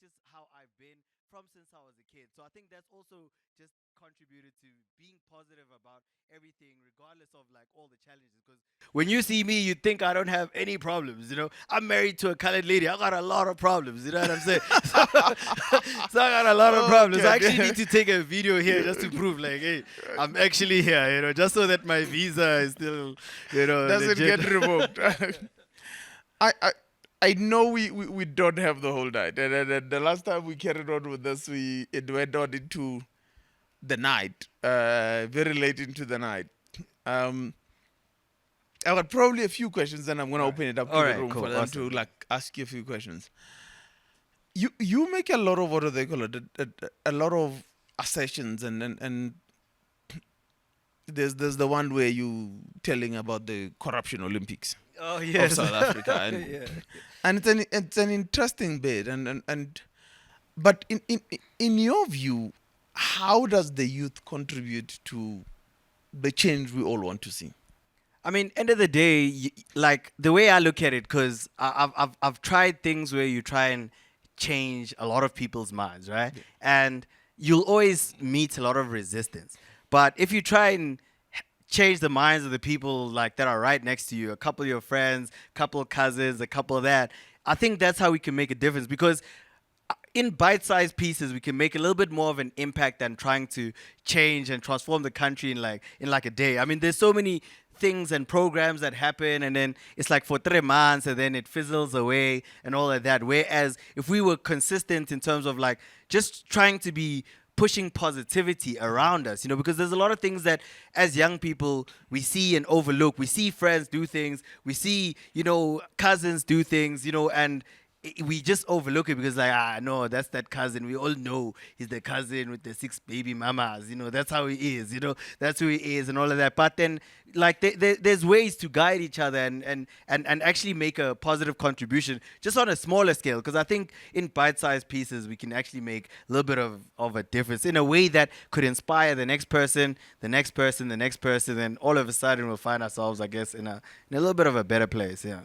just how I've been from since I was a kid. So I think that's also just contributed to being positive about everything, regardless of like all the challenges. Because when you see me, you think I don't have any problems. I'm married to a colored lady. I got a lot of problems. You know what I'm saying? So I got a lot of problems. I actually need to take a video here just to prove, like, hey, I'm actually here. Just so that my visa is still, Doesn't legit. get revoked. I know we don't have the whole night. The last time we carried on with this, it went on into the night, very late into the night. I got probably a few questions, and I'm going to open it up to the room cool, for them awesome. to ask you a few questions. You make a lot of, what do they call it, a lot of assertions, and there's the one where you telling about the corruption Olympics Oh of yes. South Africa, and Yeah. and it's an interesting bit, but in your view, how does the youth contribute to the change we all want to see? I mean, end of the day, like the way I look at it, because I've tried things where you try and change a lot of people's minds, right? And you'll always meet a lot of resistance. But if you try and change the minds of the people like that are right next to you, a couple of your friends, a couple of cousins, a couple of that, I think that's how we can make a difference. Because in bite-sized pieces, we can make a little bit more of an impact than trying to change and transform the country in like a day. I mean, there's so many things and programs that happen, and then it's like for 3 months, and then it fizzles away and all of that. Whereas if we were consistent in terms of like just trying to be pushing positivity around us, because there's a lot of things that as young people we see and overlook. We see friends do things, we see, cousins do things, and we just overlook it because like, no, that's that cousin. We all know he's the cousin with the 6 baby mamas. That's how he is. That's who he is and all of that. But then, like, there's ways to guide each other and actually make a positive contribution just on a smaller scale. Because I think in bite-sized pieces we can actually make a little bit of a difference in a way that could inspire the next person, the next person, the next person, and all of a sudden we'll find ourselves, I guess, in a little bit of a better place. Yeah.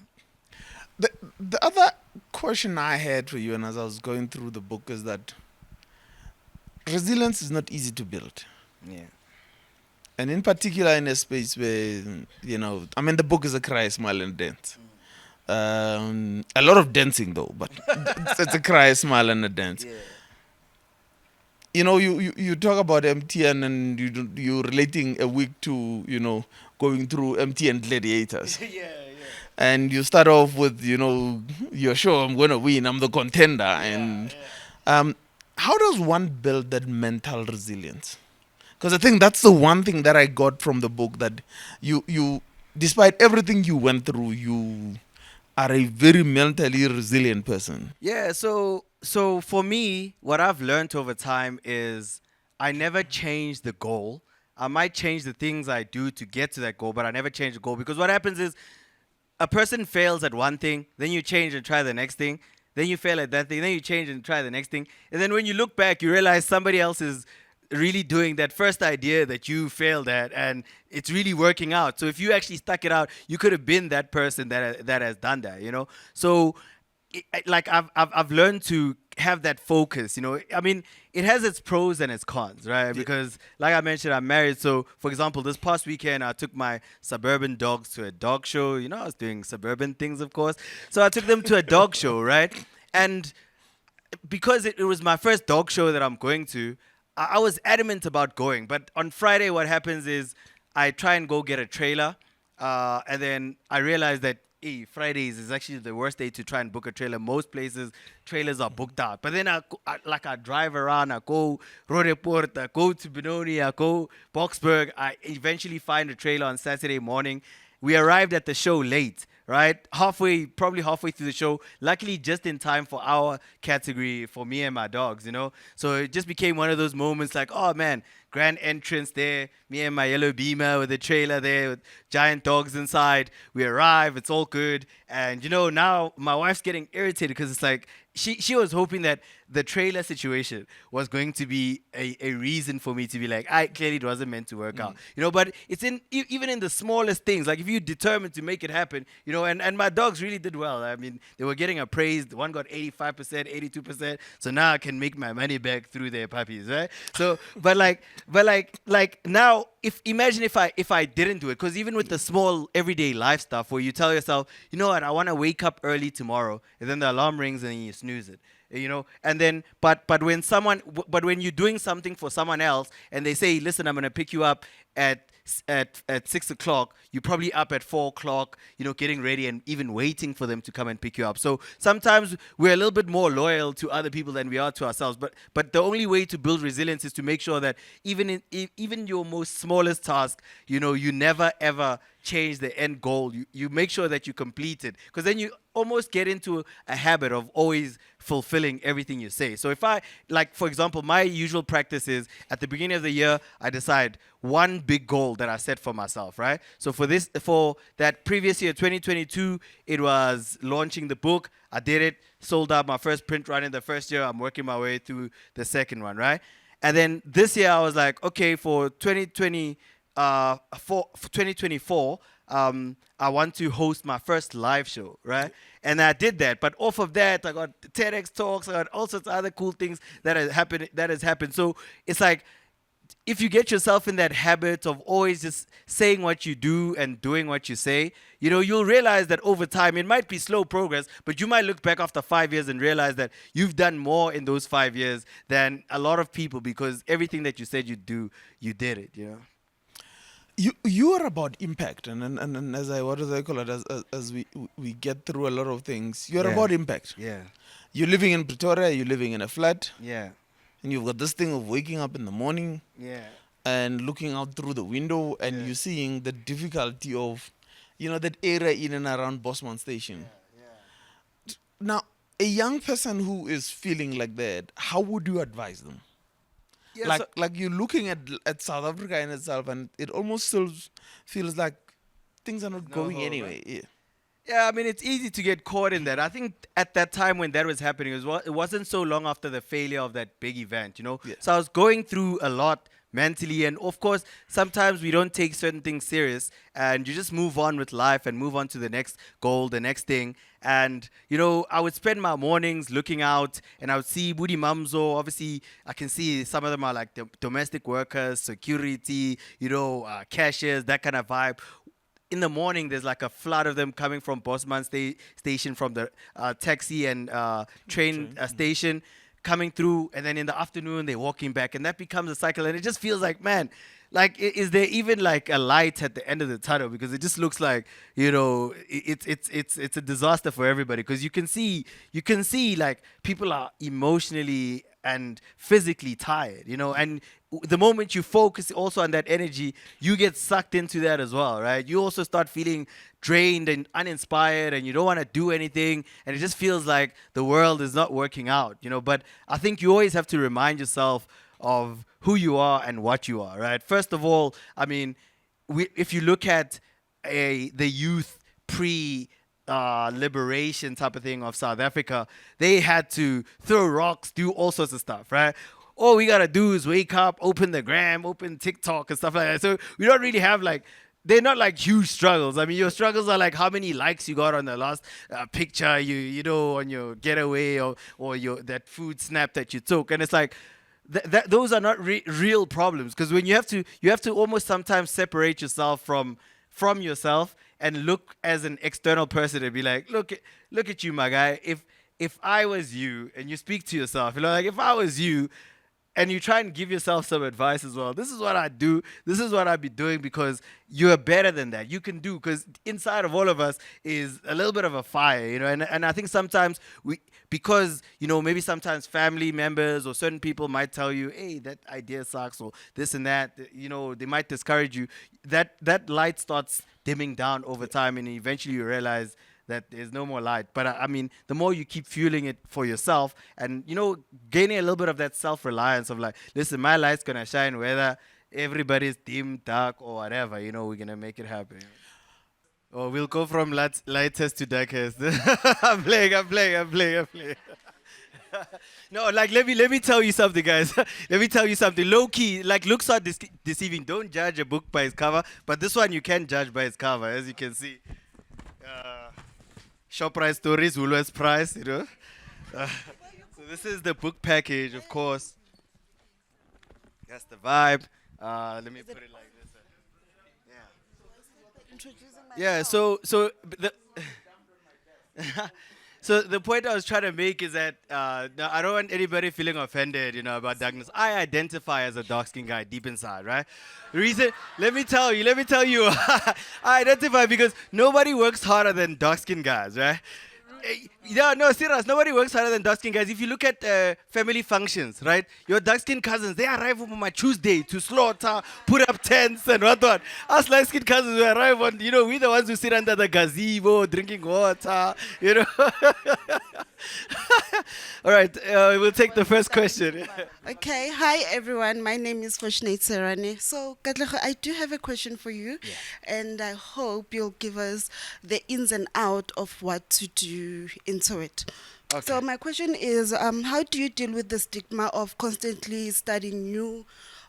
The other question I had for you, and as I was going through the book, is that resilience is not easy to build. Yeah. And in particular, in a space where, the book is a cry, smile, and dance. A lot of dancing, though, but it's a cry, smile, and a dance. Yeah. You talk about MTN, and you're relating a week to, going through MTN gladiators. Yeah. And you start off with, you're sure I'm going to win, I'm the contender. And how does one build that mental resilience? Because I think that's the one thing that I got from the book, that you despite everything you went through, you are a very mentally resilient person. Yeah, so So for me, what I've learned over time is I never change the goal. I might change the things I do to get to that goal, but I never change the goal because what happens is a person fails at one thing, then you change and try the next thing, then you fail at that thing, then you change and try the next thing, and then when you look back, you realize somebody else is really doing that first idea that you failed at, and it's really working out. So if you actually stuck it out, you could have been that person that has done that, you know. So like I've learned to have that focus, you know. I mean, it has its pros and its cons, right? Because like I mentioned, I'm married. So for example, this past weekend I took my suburban dogs to a dog show. You know, I was doing suburban things, of course. So I took them to a dog show, right? And because it was my first dog show that I'm going to, I was adamant about going. But on Friday, what happens is I try and go get a trailer, and then I realize that Fridays is actually the worst day to try and book a trailer. Most places, trailers are booked out. But then I drive around, I go Roreport, I go to Benoni, I go Boxburg. I eventually find a trailer on Saturday morning. We arrived at the show late, right? Probably halfway through the show. Luckily, just in time for our category for me and my dogs, you know? So it just became one of those moments like, oh man, grand entrance there, me and my yellow Beamer with the trailer there with giant dogs inside. We arrive, it's all good. And, you know, now my wife's getting irritated because it's like, she was hoping that the trailer situation was going to be a reason for me to be like, I clearly it wasn't meant to work out, you know. But it's in even in the smallest things. Like if you determined to make it happen, you know. And my dogs really did well. I mean, they were getting appraised. One got 85%, 82%. So now I can make my money back through their puppies, right? So, but like now, if imagine if I didn't do it, because even with the small everyday life stuff where you tell yourself, you know what, I want to wake up early tomorrow, and then the alarm rings and then you snooze it, you know. And then but when you're doing something for someone else and they say, listen, I'm going to pick you up at 6 o'clock, you're probably up at 4 o'clock, you know, getting ready and even waiting for them to come and pick you up. So sometimes we're a little bit more loyal to other people than we are to ourselves. But the only way to build resilience is to make sure that even your most smallest task, you know, you never ever change the end goal. You make sure that you complete it, because then you almost get into a habit of always fulfilling everything you say. So if I, like, for example, my usual practice is at the beginning of the year, I decide one big goal that I set for myself, right? So for that previous year, 2022, it was launching the book. I did it, sold out my first print run in the first year. I'm working my way through the second one, right? And then this year I was like, okay, for 2024, I want to host my first live show, right? And I did that. But off of that, I got TEDx talks, I got all sorts of other cool things that has happened. So it's like, if you get yourself in that habit of always just saying what you do and doing what you say, you know, you'll realize that over time, it might be slow progress, but you might look back after 5 years and realize that you've done more in those 5 years than a lot of people, because everything that you said you'd do, you did it, you know? You are about impact, and as I, what do they call it, as we get through a lot of things, you're Yeah. about impact. Yeah. You're living in Pretoria, you're living in a flat, Yeah. and you've got this thing of waking up in the morning Yeah. and looking out through the window, and Yeah. you're seeing the difficulty of, you know, that area in and around Bosman Station. Now, a young person who is feeling like that, how would you advise them? Yeah, Like you're looking at South Africa in itself, and it almost still feels like things are not No going hope, anyway. right? Yeah, I mean, it's easy to get caught in that. I think at that time when that was happening, it wasn't so long after the failure of that big event, you know? Yeah. So I was going through a lot mentally. And of course, sometimes we don't take certain things serious and you just move on with life and move on to the next goal, the next thing. And, you know, I would spend my mornings looking out and I would see Budi Mamzo. Obviously, I can see some of them are like the domestic workers, security, you know, cashiers, that kind of vibe. In the morning, there's like a flood of them coming from Bosman station, from the taxi and train station, coming through. And then in the afternoon, they're walking back. And that becomes a cycle. And it just feels like, man, like, is there even like a light at the end of the tunnel? Because it just looks like, you know, it's a disaster for everybody. Because you can see like people are emotionally and physically tired, and the moment you focus also on that energy, you get sucked into that as well, right? You also start feeling drained and uninspired, and you don't want to do anything, and it just feels like the world is not working out, but I think you always have to remind yourself of who you are and what you are, right? First of all, I mean, if you look at the youth pre liberation type of thing of South Africa, they had to throw rocks, do all sorts of stuff, right? All we gotta do is wake up, open the gram, open TikTok and stuff like that. So we don't really have like, they're not like huge struggles. I mean, your struggles are like how many likes you got on the last picture on your getaway, or your that food snap that you took, and it's like those are not real problems, because when you have to almost sometimes separate yourself from yourself and look as an external person and be like, look at you, my guy. If I was you, and you speak to yourself, like if I was you, and you try and give yourself some advice as well. This is what I do. This is what I'd be doing, because you're better than that. You can do, because inside of all of us is a little bit of a fire, and I think sometimes because maybe sometimes family members or certain people might tell you, hey, that idea sucks, or this and that, they might discourage you. That light starts dimming down over time, and eventually you realize that there's no more light. But I mean, the more you keep fueling it for yourself, and gaining a little bit of that self-reliance of like, listen, my light's gonna shine whether everybody's dim, dark, or whatever. We're gonna make it happen. Or we'll go from lightest to darkest. I'm playing. No, like let me tell you something, guys. Let me tell you something. Low key, like looks are deceiving. Don't judge a book by its cover, but this one you can judge by its cover, as you can see. ShopRite Stories, Woolworths Price, So this is the book package, of course. That's the vibe. Let me put it like this. Yeah. The so the point I was trying to make is that no, I don't want anybody feeling offended, about darkness. I identify as a dark skinned guy deep inside, right? Reason, let me tell you, I identify because nobody works harder than dark skinned guys, right? Yeah, no, serious. Nobody works harder than dark-skinned guys. If you look at family functions, right? Your dark-skinned cousins, they arrive on my Tuesday to slaughter, put up tents and whatnot. Us light-skinned cousins, we arrive on, we're the ones who sit under the gazebo, drinking water, All right, we'll take the first question. Okay, hi everyone. My name is Fortunate Serrane. So, Katlego, I do have a question for you, and I hope you'll give us the ins and out of what to do into it. Okay. So, my question is, how do you deal with the stigma of constantly studying new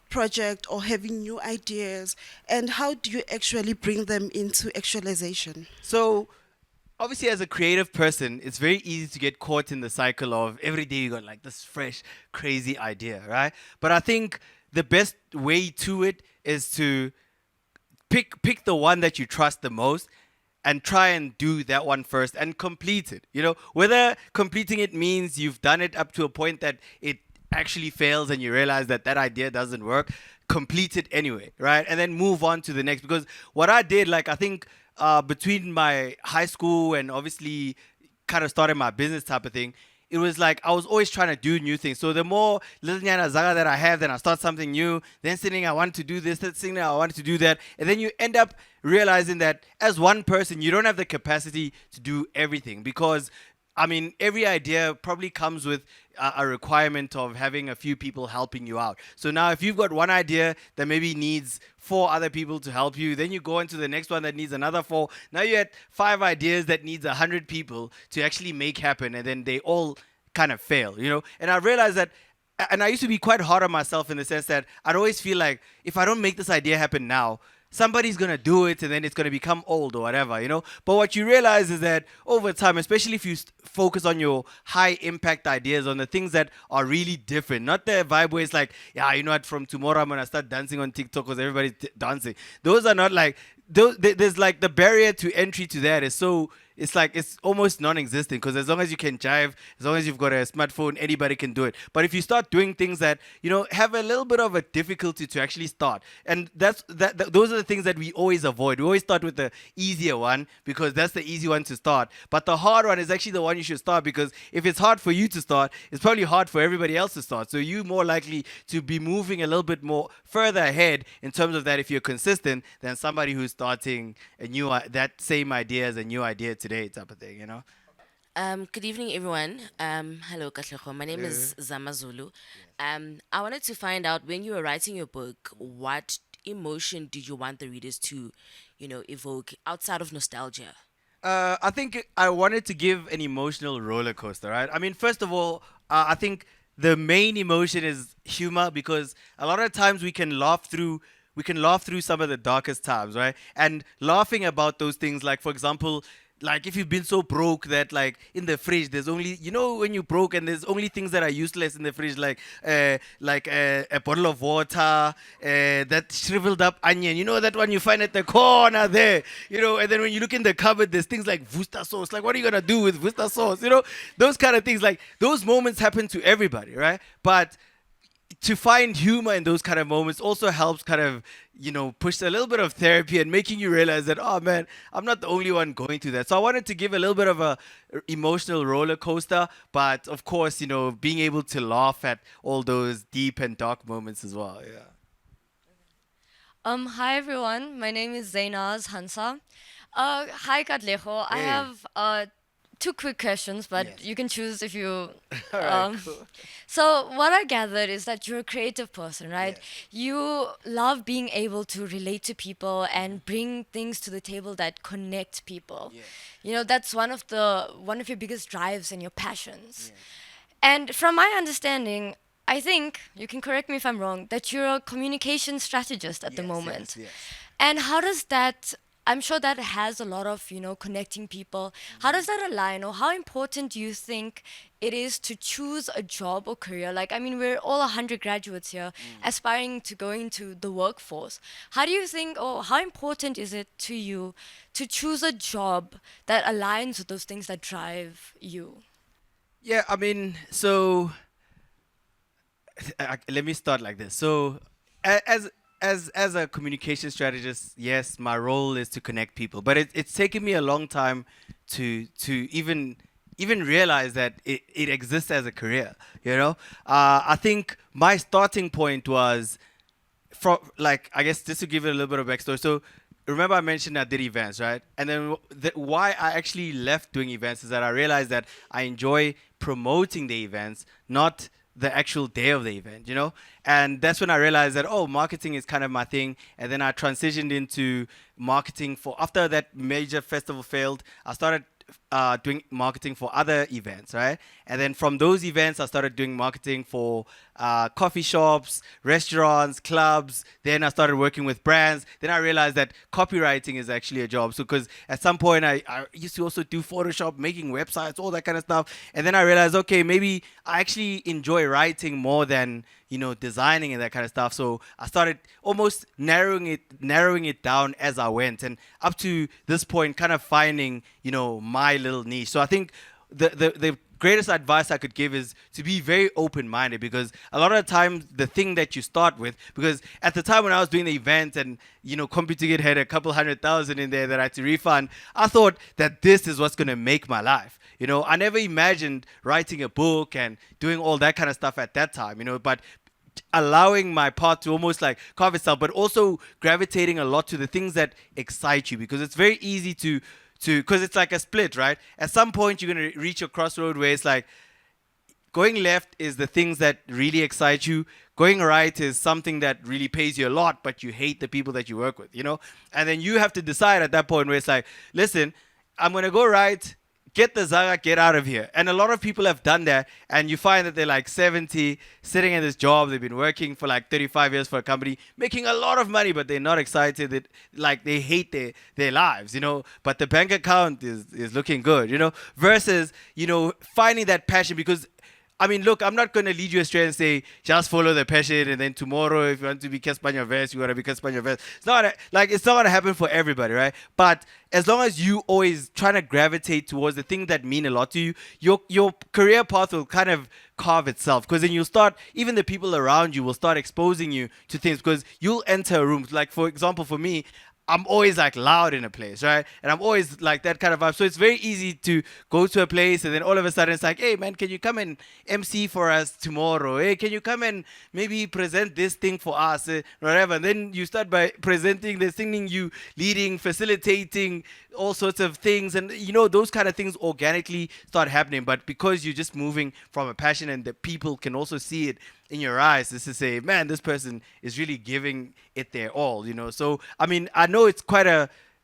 project or having new ideas, and how do you actually bring them into actualization? So, obviously, as a creative person, it's very easy to get caught in the cycle of every day you got like this fresh, crazy idea, right? But I think the best way to it is to pick the one that you trust the most and try and do that one first and complete it. Whether completing it means you've done it up to a point that it actually fails and you realize that idea doesn't work, complete it anyway, right? And then move on to the next. Because what I did, like, I think between my high school and obviously kind of starting my business type of thing, it was like I was always trying to do new things. So the more little nyana zaga that I have, then I start something new. Then sitting, I want to do this, then sitting, I want to do that. And then you end up realizing that as one person, you don't have the capacity to do everything, because I mean, every idea probably comes with a requirement of having a few people helping you out. So now if you've got one idea that maybe needs 4 other people to help you, then you go into the next one that needs another 4. Now you're at 5 ideas that needs 100 people to actually make happen, and then they all kind of fail, And I realized that, and I used to be quite hard on myself in the sense that I'd always feel like if I don't make this idea happen now, somebody's going to do it and then it's going to become old or whatever, But what you realize is that over time, especially if you focus on your high impact ideas, on the things that are really different, not the vibe where it's like, yeah, what, from tomorrow I'm going to start dancing on TikTok because everybody's dancing. Those are not like, there's like the barrier to entry to that is so it's like it's almost non-existent, because as long as you can jive, as long as you've got a smartphone, anybody can do it. But if you start doing things that have a little bit of a difficulty to actually start, and those are the things that we always avoid. We always start with the easier one because that's the easy one to start. But the hard one is actually the one you should start, because if it's hard for you to start, it's probably hard for everybody else to start. So you're more likely to be moving a little bit more further ahead in terms of that if you're consistent than somebody who's starting a new that same idea as a new idea today type of thing. Good evening, everyone. Hello, Katlego. My name is Zamazulu. I wanted to find out, when you were writing your book, what emotion did you want the readers to, evoke outside of nostalgia? I think I wanted to give an emotional roller coaster, right? I mean, first of all, I think the main emotion is humor, because a lot of times we can laugh through some of the darkest times, right? And laughing about those things, like, for example, like if you've been so broke that, like, in the fridge there's only, when you're broke and there's only things that are useless in the fridge, like a bottle of water, that shriveled up onion, that one you find at the corner there, and then when you look in the cupboard, there's things like Worcester sauce. Like, what are you gonna do with Worcester sauce? Those kind of things. Like, those moments happen to everybody, right? But to find humor in those kind of moments also helps kind of, push a little bit of therapy and making you realize that, oh man, I'm not the only one going through that. So I wanted to give a little bit of a emotional roller coaster, but of course, being able to laugh at all those deep and dark moments as well. Yeah. Hi everyone, my name is Zainaz Hansa. Hi Katlego. I Hey. have two quick questions, but Yes. you can choose if you. All right, cool. So what I gathered is that you're a creative person, right? You love being able to relate to people and bring things to the table that connect people. That's one of your biggest drives and your passions. And from my understanding, I think, you can correct me if I'm wrong, that you're a communication strategist at the moment. Yes. And how does that, I'm sure that has a lot of, connecting people. How does that align, or how important do you think it is to choose a job or career? Like, I mean, we're all 100 graduates here aspiring to go into the workforce. How do you think, or how important is it to you to choose a job that aligns with those things that drive you? Yeah, I mean, so let me start like this. So, as a communication strategist, yes, my role is to connect people, but it's taken me a long time to even realize that it exists as a career. I think my starting point was from, like, I guess, just to give it a little bit of backstory. So remember I mentioned I did events, right? And then why I actually left doing events is that I realized that I enjoy promoting the events, not the actual day of the event, And that's when I realized that, oh, marketing is kind of my thing. And then I transitioned into marketing after that major festival failed, I started doing marketing for other events, right? And then from those events, I started doing marketing for coffee shops, restaurants, clubs. Then I started working with brands. Then I realized that copywriting is actually a job. So, because at some point I used to also do Photoshop, making websites, all that kind of stuff. And then I realized, okay, maybe I actually enjoy writing more than designing and that kind of stuff. So I started almost narrowing it down as I went, and up to this point, kind of finding my little niche. So I think the greatest advice I could give is to be very open-minded, because a lot of the time the thing that you start with, because at the time when I was doing the event and ComputerGate had a couple 100,000 in there that I had to refund, I thought that this is what's going to make my life. I never imagined writing a book and doing all that kind of stuff at that time, but allowing my path to almost like carve itself, but also gravitating a lot to the things that excite you, because it's very easy to because it's like a split, right? At some point you're going to reach a crossroad where it's like going left is the things that really excite you, going right is something that really pays you a lot, but you hate the people that you work with, and then you have to decide at that point where it's like, listen, I'm going to go right, get the Zaga, get out of here. And a lot of people have done that, and you find that they're like 70, sitting in this job. They've been working for like 35 years for a company, making a lot of money, but they're not excited. Like, they hate their lives, but the bank account is looking good, versus, finding that passion. Because I mean, look, I'm not going to lead you astray and say, just follow the passion. And then tomorrow, if you want to be Kespanyo Vest, you got to be Kespanyo Vest. It's not it's not going to happen for everybody, right? But as long as you always trying to gravitate towards the things that mean a lot to you, your career path will kind of carve itself, because then you'll start, even the people around you will start exposing you to things, because you'll enter a room. Like, for example, for me, I'm always like loud in a place, right? And I'm always like that kind of vibe. So it's very easy to go to a place and then all of a sudden it's like, hey man, can you come and MC for us tomorrow? Hey, can you come and maybe present this thing for us? Whatever. And then you start by presenting, they're singing you, leading, facilitating all sorts of things. And you know, those kind of things organically start happening. But because you're just moving from a passion and the people can also see it in your eyes, is to say, man, this person is really giving it their all, you know. So I mean, I know it's quite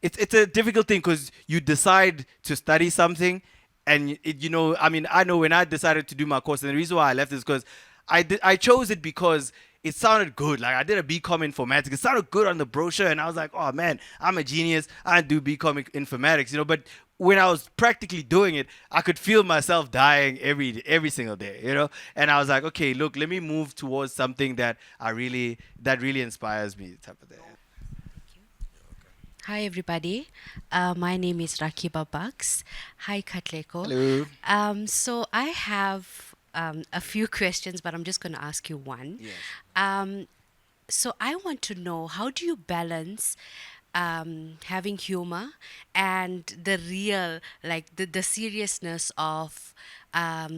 it's a difficult thing, because you decide to study something, and you know, I mean, I know when I decided to do my course, and the reason why I left is because I chose it because it sounded good. Like, I did a BCom informatics. It sounded good on the brochure, and I was like, oh man, I'm a genius. I do BCom informatics, you know. But when I was practically doing it, I could feel myself dying every single day, you know. And I was like, okay, look, let me move towards something that really inspires me, type of thing. Hi, everybody. My name is Rakiba Bucks. Hi, Katlego. Hello. So I have a few questions, but I'm just going to ask you one. Yes. So I want to know, how do you balance having humor and the real, like the seriousness of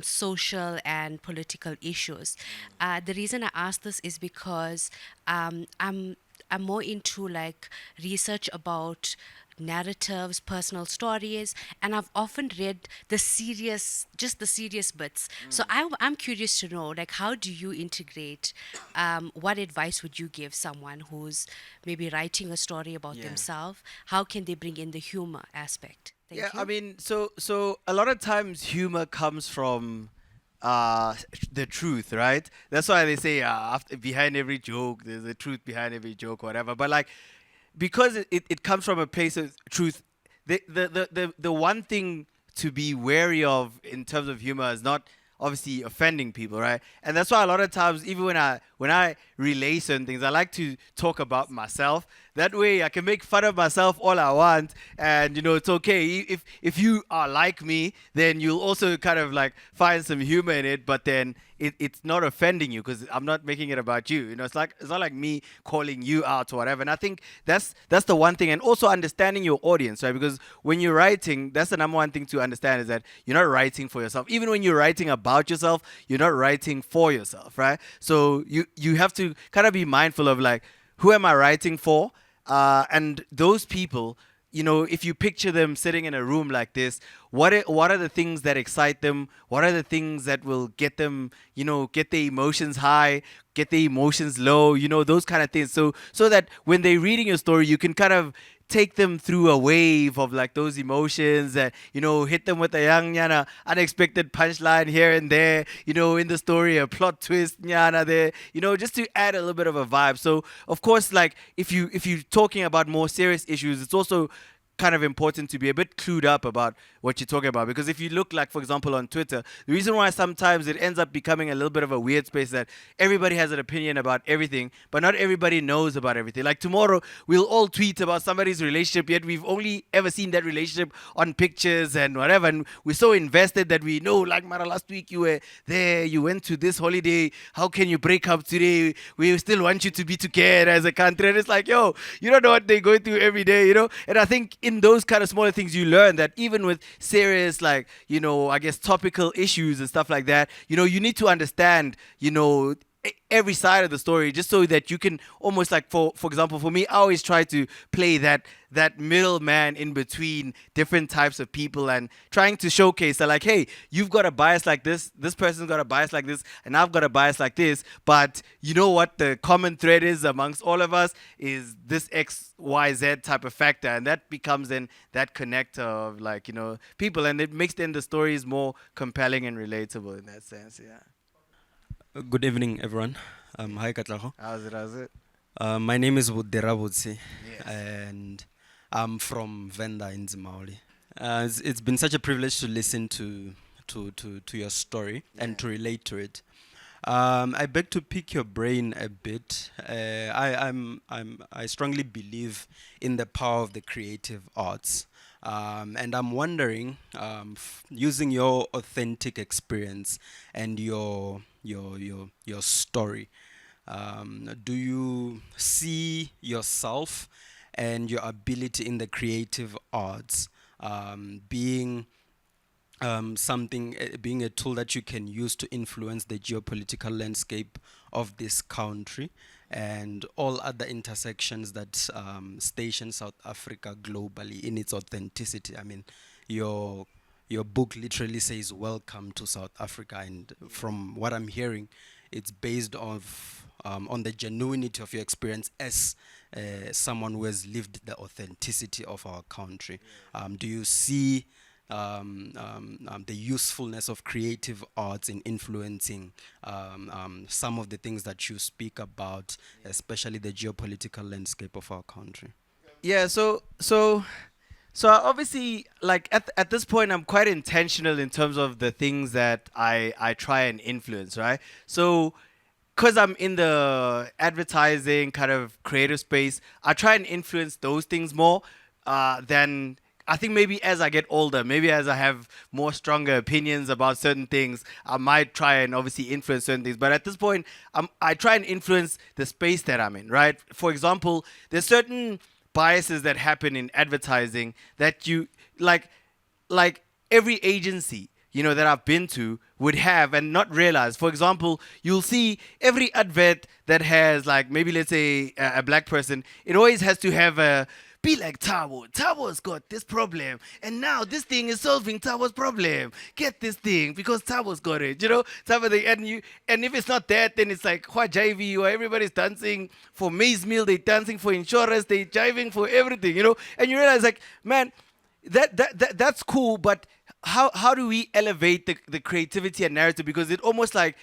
social and political issues? The reason I ask this is because I'm more into like research about narratives, personal stories, and I've often read just the serious bits. So I'm curious to know, like, how do you integrate? What advice would you give someone who's maybe writing a story about Yeah. themselves? How can they bring in the humor aspect? Thank Yeah, you. I mean, so a lot of times humor comes from the truth, right? That's why they say after, behind every joke there's a truth behind every joke, whatever. But like, because it comes from a place of truth, the one thing to be wary of in terms of humor is not obviously offending people, right? And that's why a lot of times, even when I relay certain things, I like to talk about myself. That way I can make fun of myself all I want, and you know, it's okay. If you are like me, then you'll also kind of like find some humor in it, but then it's not offending you, because I'm not making it about you. You know, it's not like me calling you out or whatever. And I think that's the one thing, and also understanding your audience, right? Because when you're writing, that's the number one thing to understand, is that you're not writing for yourself. Even when you're writing about yourself, you're not writing for yourself, right? So you have to kind of be mindful of like, who am I writing for? And those people, you know, if you picture them sitting in a room like this, what are the things that excite them? What are the things that will get them, you know, get their emotions high, get their emotions low, you know, those kind of things. So that when they're reading your story, you can kind of take them through a wave of like those emotions, and you know, hit them with a young nyana unexpected punchline here and there, you know, in the story, a plot twist nyana there, you know, just to add a little bit of a vibe. So of course, like, if you're talking about more serious issues, it's also kind of important to be a bit clued up about what you're talking about. Because if you look, like, for example, on Twitter, the reason why sometimes it ends up becoming a little bit of a weird space, that everybody has an opinion about everything, but not everybody knows about everything. Like, tomorrow we'll all tweet about somebody's relationship, yet we've only ever seen that relationship on pictures and whatever, and we're so invested that we know, like, Mara, last week you were there, you went to this holiday, how can you break up today? We still want you to be together as a country. And it's like, yo, you don't know what they're going through every day, you know. And I think in those kind of smaller things, you learn that even with serious, like, you know, I guess topical issues and stuff like that, you know, you need to understand, you know, every side of the story, just so that you can almost, like, for example, for me, I always try to play that middleman in between different types of people, and trying to showcase that, like, hey, you've got a bias like this person's got a bias like this, and I've got a bias like this, but you know what the common thread is amongst all of us is this XYZ type of factor, and that becomes then that connector of, like, you know, people, and it makes then the stories more compelling and relatable in that sense. Yeah. Good evening, everyone. Hi, Katlego. How's it? My name is Wuderabutsi, Yes. and I'm from Venda in Zimbabwe. It's been such a privilege to listen to to your story and to relate to it. I beg to pick your brain a bit. I strongly believe in the power of the creative arts. And I'm wondering, using your authentic experience and your story, do you see yourself and your ability in the creative arts being being a tool that you can use to influence the geopolitical landscape of this country and all other intersections that station South Africa globally in its authenticity? I mean, your your book literally says "Welcome to South Africa," and from what I'm hearing, it's based on the genuinity of your experience as someone who has lived the authenticity of our country. Do you see the usefulness of creative arts in influencing some of the things that you speak about, especially the geopolitical landscape of our country? Yeah, so obviously, like at this point, I'm quite intentional in terms of the things that I try and influence, right? So, because I'm in the advertising kind of creative space, I try and influence those things more than I think maybe as I get older, maybe as I have more stronger opinions about certain things, I might try and obviously influence certain things. But at this point, I try and influence the space that I'm in, right? For example, there's certain biases that happen in advertising that you like every agency that I've been to would have and not realize. For example, you'll see every advert that has like maybe let's say a black person, it always has to have a be like Tabo. Tabo's got this problem, and now this thing is solving Tabo's problem. Get this thing because Tabo's got it, type of thing. And if it's not that, then it's like Hwa Jivey, or everybody's dancing for maize meal, they're dancing for insurance, they're jiving for everything, And you realize like, man, that's cool, but how do we elevate the creativity and narrative? Because it almost like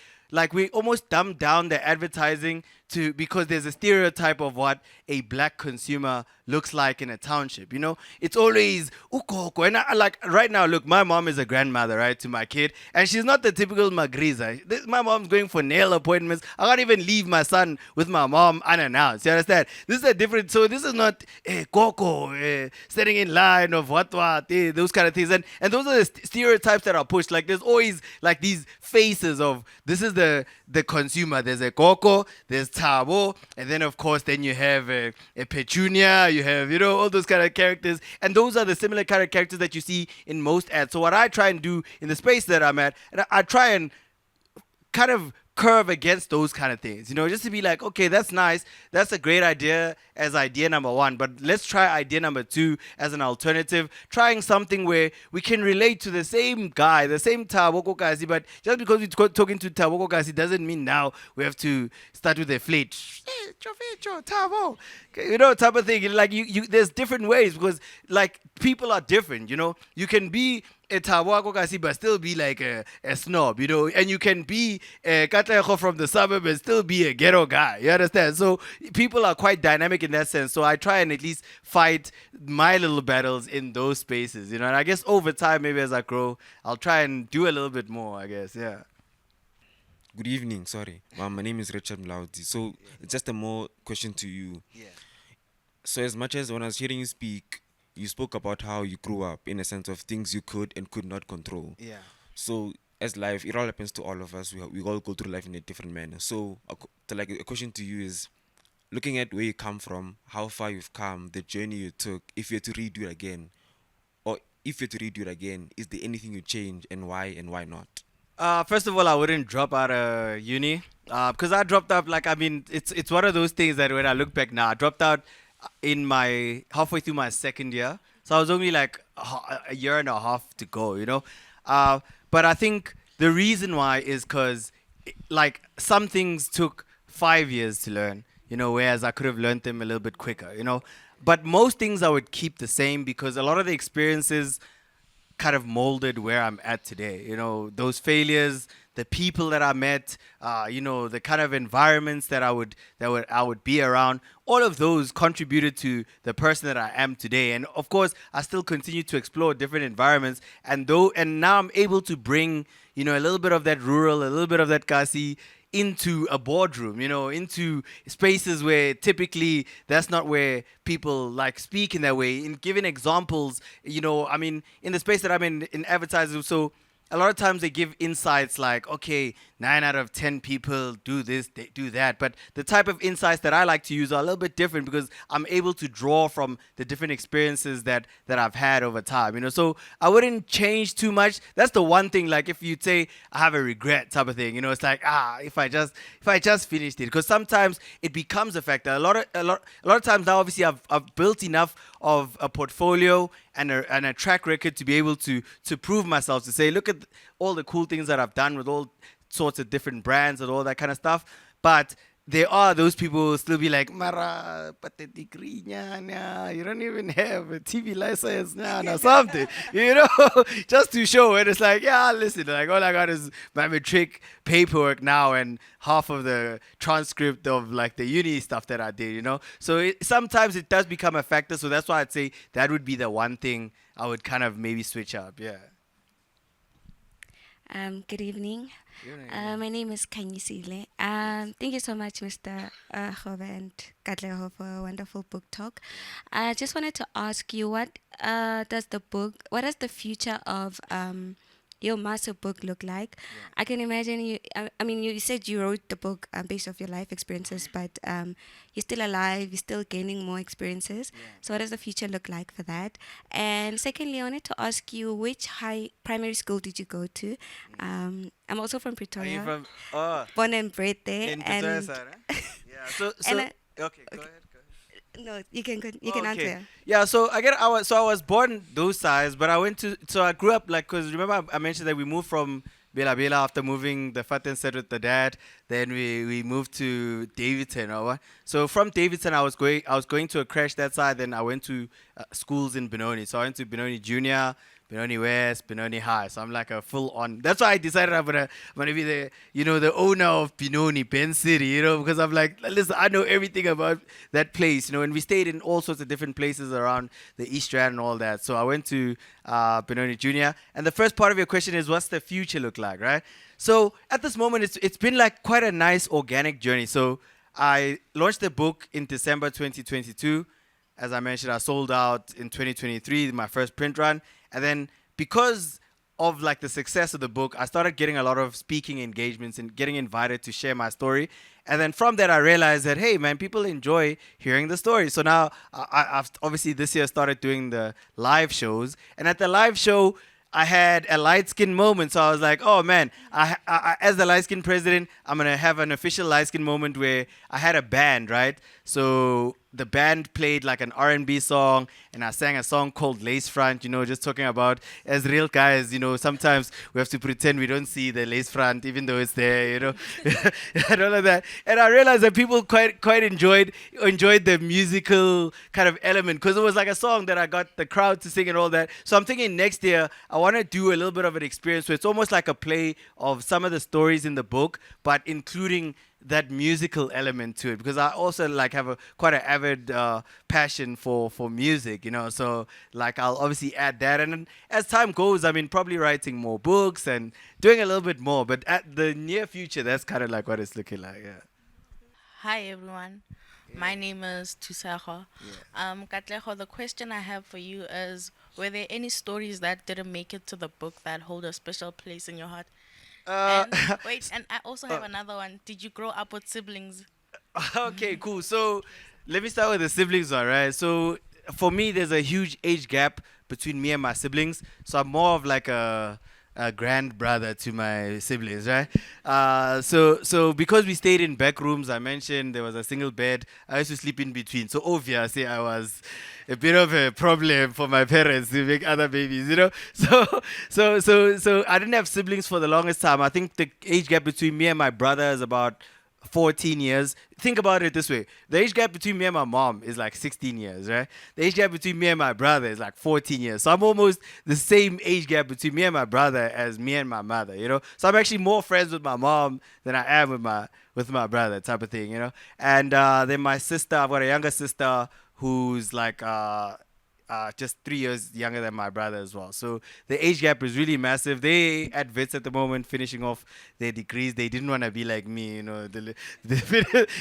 we almost dumb down the advertising to because there's a stereotype of what a black consumer looks like in a township. It's always ukoko. And like right now, look, my mom is a grandmother, right, to my kid, and she's not the typical magriza. My mom's going for nail appointments. I can't even leave my son with my mom unannounced. You understand? This is a different. So this is not coco standing in line of what those kind of things, and those are the stereotypes that are pushed. Like there's always like these faces of this is the consumer. There's a coco, there's Tabo, and then of course then you have a Petunia, you have all those kind of characters, and those are the similar kind of characters that you see in most ads. So what I try and do in the space that I'm at, and I try and kind of curve against those kind of things, just to be like, okay, that's nice, that's a great idea as idea number one, but let's try idea number two as an alternative, trying something where we can relate to the same guy, the same Taboko Kasi, but just because we're talking to Taboko Kasi doesn't mean now we have to start with a fleet. Hey, Tabo, type of thing. Like there's different ways because like people are different. You can be a Tabo Kasi but still be like a snob. And you can be a Katlego from the suburb and still be a ghetto guy. You understand? So people are quite dynamic in that sense. So I try and at least fight my little battles in those spaces. And I guess over time, maybe as I grow, I'll try and do a little bit more. I guess, yeah. Good evening. Sorry, my name is Richard Mlaudi. So it's just a more question to you. Yeah. So as much as when I was hearing you speak, you spoke about how you grew up in a sense of things you could and could not control. Yeah. So as life, it all happens to all of us. We all go through life in a different manner. So a question to you is, looking at where you come from, how far you've come, the journey you took, if you had to redo it again, is there anything you change and why not? First of all, I wouldn't drop out of uni because I dropped out. Like, I mean, it's one of those things that when I look back now, I dropped out in my halfway through my second year, so I was only like a year and a half to go. But I think the reason why is because like some things took 5 years to learn. Whereas I could have learned them a little bit quicker. But most things I would keep the same because a lot of the experiences kind of molded where I'm at today. Those failures, the people that I met, the kind of environments that I would be around. All of those contributed to the person that I am today. And of course, I still continue to explore different environments. And now I'm able to bring a little bit of that rural, a little bit of that Kasi into a boardroom, into spaces where typically that's not where people like speak in that way. In giving examples, in the space that I'm in advertising, so a lot of times they give insights like, okay, 9 out of 10 people do this, they do that. But the type of insights that I like to use are a little bit different because I'm able to draw from the different experiences that I've had over time. So I wouldn't change too much. That's the one thing. Like if you say I have a regret type of thing, it's like if I just finished it, because sometimes it becomes a factor. A lot of times now, obviously, I've built enough of a portfolio and a track record to be able to prove myself, to say, look at all the cool things that I've done with all sorts of different brands and all that kind of stuff. But there are those people who will still be like, Mara, but the degree, you don't even have a TV license, or something, just to show it. It's like, yeah, listen, like all I got is my matric paperwork now and half of the transcript of like the uni stuff that I did, So sometimes it does become a factor. So that's why I'd say that would be the one thing I would kind of maybe switch up. Yeah. Good evening. My name is Kanyisile. Thank you so much, Mr. Kgobe and Katlego, for a wonderful book talk. I just wanted to ask you, what does the future of Jou Ma Se Book look like? I can imagine you. I mean, you said you wrote the book based off your life experiences, but you're still alive. You're still gaining more experiences. So, what does the future look like for that? And secondly, I wanted to ask you, which high primary school did you go to? I'm also from Are Pretoria, you from? Oh, born and bred there. in Pretoria And side, huh? Yeah. So and I- okay, go ahead. no, you can Oh, answer. Yeah, so I was born those sides, but I grew up like, cause remember I mentioned that we moved from Bela Bela after moving the Faten set with the dad. Then we moved to Davidson, or what? So from Davidson I was going to a crash that side. Then I went to schools in Benoni. So I went to Benoni Junior, Benoni West, Benoni High. So I'm like a full on. That's why I decided I'm gonna be the owner of Benoni, Ben City, because I'm like, listen, I know everything about that place, and we stayed in all sorts of different places around the East Rand and all that. So I went to Benoni Junior. And the first part of your question is, what's the future look like, right? So at this moment, it's been like quite a nice organic journey. So I launched the book in December 2022. As I mentioned, I sold out in 2023, my first print run. And then because of like the success of the book, I started getting a lot of speaking engagements and getting invited to share my story. And then from that, I realized that, hey, man, people enjoy hearing the story. So now I've obviously this year started doing the live shows. And at the live show, I had a light skin moment. So I was like, oh man, as the light skin president, I'm going to have an official light skin moment where I had a band, right? So the band played like an R&B song, and I sang a song called Lace Front, just talking about, as real guys, sometimes we have to pretend we don't see the lace front even though it's there, and all of that. And I realized that people quite enjoyed the musical kind of element, because it was like a song that I got the crowd to sing and all that. So I'm thinking next year I want to do a little bit of an experience where it's almost like a play of some of the stories in the book, but including that musical element to it, because I also like have quite an avid passion for music, so like I'll obviously add that. And then as time goes, I mean, probably writing more books and doing a little bit more, but at the near future, that's kind of like what it's looking like. Yeah. Hi everyone, my name is Thulare. Katlego, the question I have for you is, were there any stories that didn't make it to the book that hold a special place in your heart? And wait, and I also have another one. Did you grow up with siblings? Okay, cool. So let me start with the siblings, all right? So for me, there's a huge age gap between me and my siblings. So I'm more of like a grand brother to my siblings, right? So because we stayed in back rooms, I mentioned there was a single bed. I used to sleep in between. So obviously I was a bit of a problem for my parents to make other babies, So I didn't have siblings for the longest time. I think the age gap between me and my brother is about 14 years. Think about it this way. The age gap between me and my mom is like 16 years, right? The age gap between me and my brother is like 14 years. So I'm almost the same age gap between me and my brother as me and my mother, you know? So I'm actually more friends with my mom than I am with my brother, type of thing, you know? And then my sister, I've got a younger sister who's like just 3 years younger than my brother as well. So the age gap is really massive. They at Wits at the moment, finishing off their degrees. They didn't want to be like me, you know,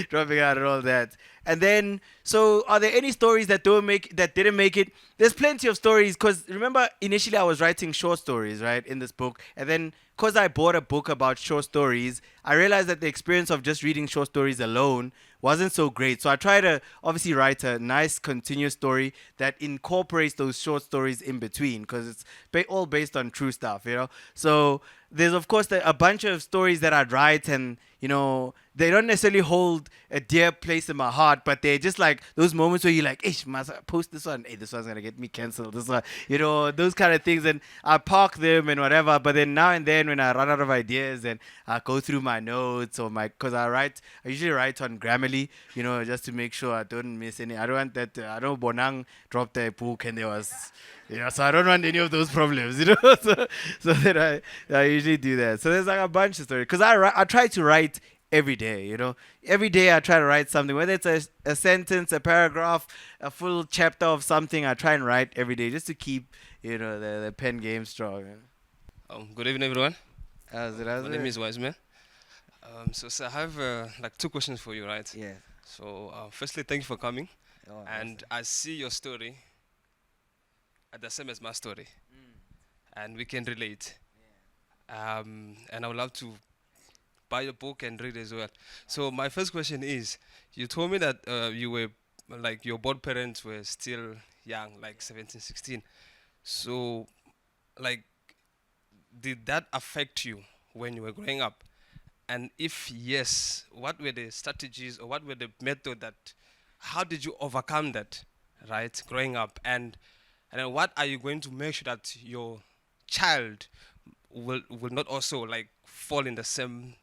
dropping out and all that. And then, so are there any stories that didn't make it? There's plenty of stories because remember initially I was writing short stories, right, in this book, and then because I bought a book about short stories, I realized that the experience of just reading short stories alone wasn't so great. So I try to obviously write a nice continuous story that incorporates those short stories in between because it's all based on true stuff, you know. So there's of course a bunch of stories that I'd write, and you know they don't necessarily hold a dear place in my heart, but they're just like those moments where you're like, "Ish, must I post this one? Hey, this one's gonna get me cancelled. This one, you know, those kind of things." And I park them and whatever. But then now and then when I run out of ideas, and I go through my notes or because I usually write on Grammarly, you know, just to make sure I don't miss any. I don't want that. I know Bonang dropped a book and there was. Yeah, so I don't want any of those problems, you know. so then I usually do that. So there's like a bunch of stories because I try to write every day, you know. Every day I try to write something, whether it's a sentence, a paragraph, a full chapter of something. I try and write every day just to keep, you know, the pen game strong. You know? Good evening, everyone. How's it? My name is Wiseman. So I have like 2 questions for you, right? Yeah. So firstly, thank you for coming. Oh, And I see your story the same as my story, and we can relate. And I would love to buy your book and read as well. So my first question is, you told me that you were like your both parents were still young, like 17, 16. So, like, did that affect you when you were growing up? And if yes, what were the strategies or what were the method that, how did you overcome that, right, growing up? And then what are you going to make sure that your child will not also like fall in the same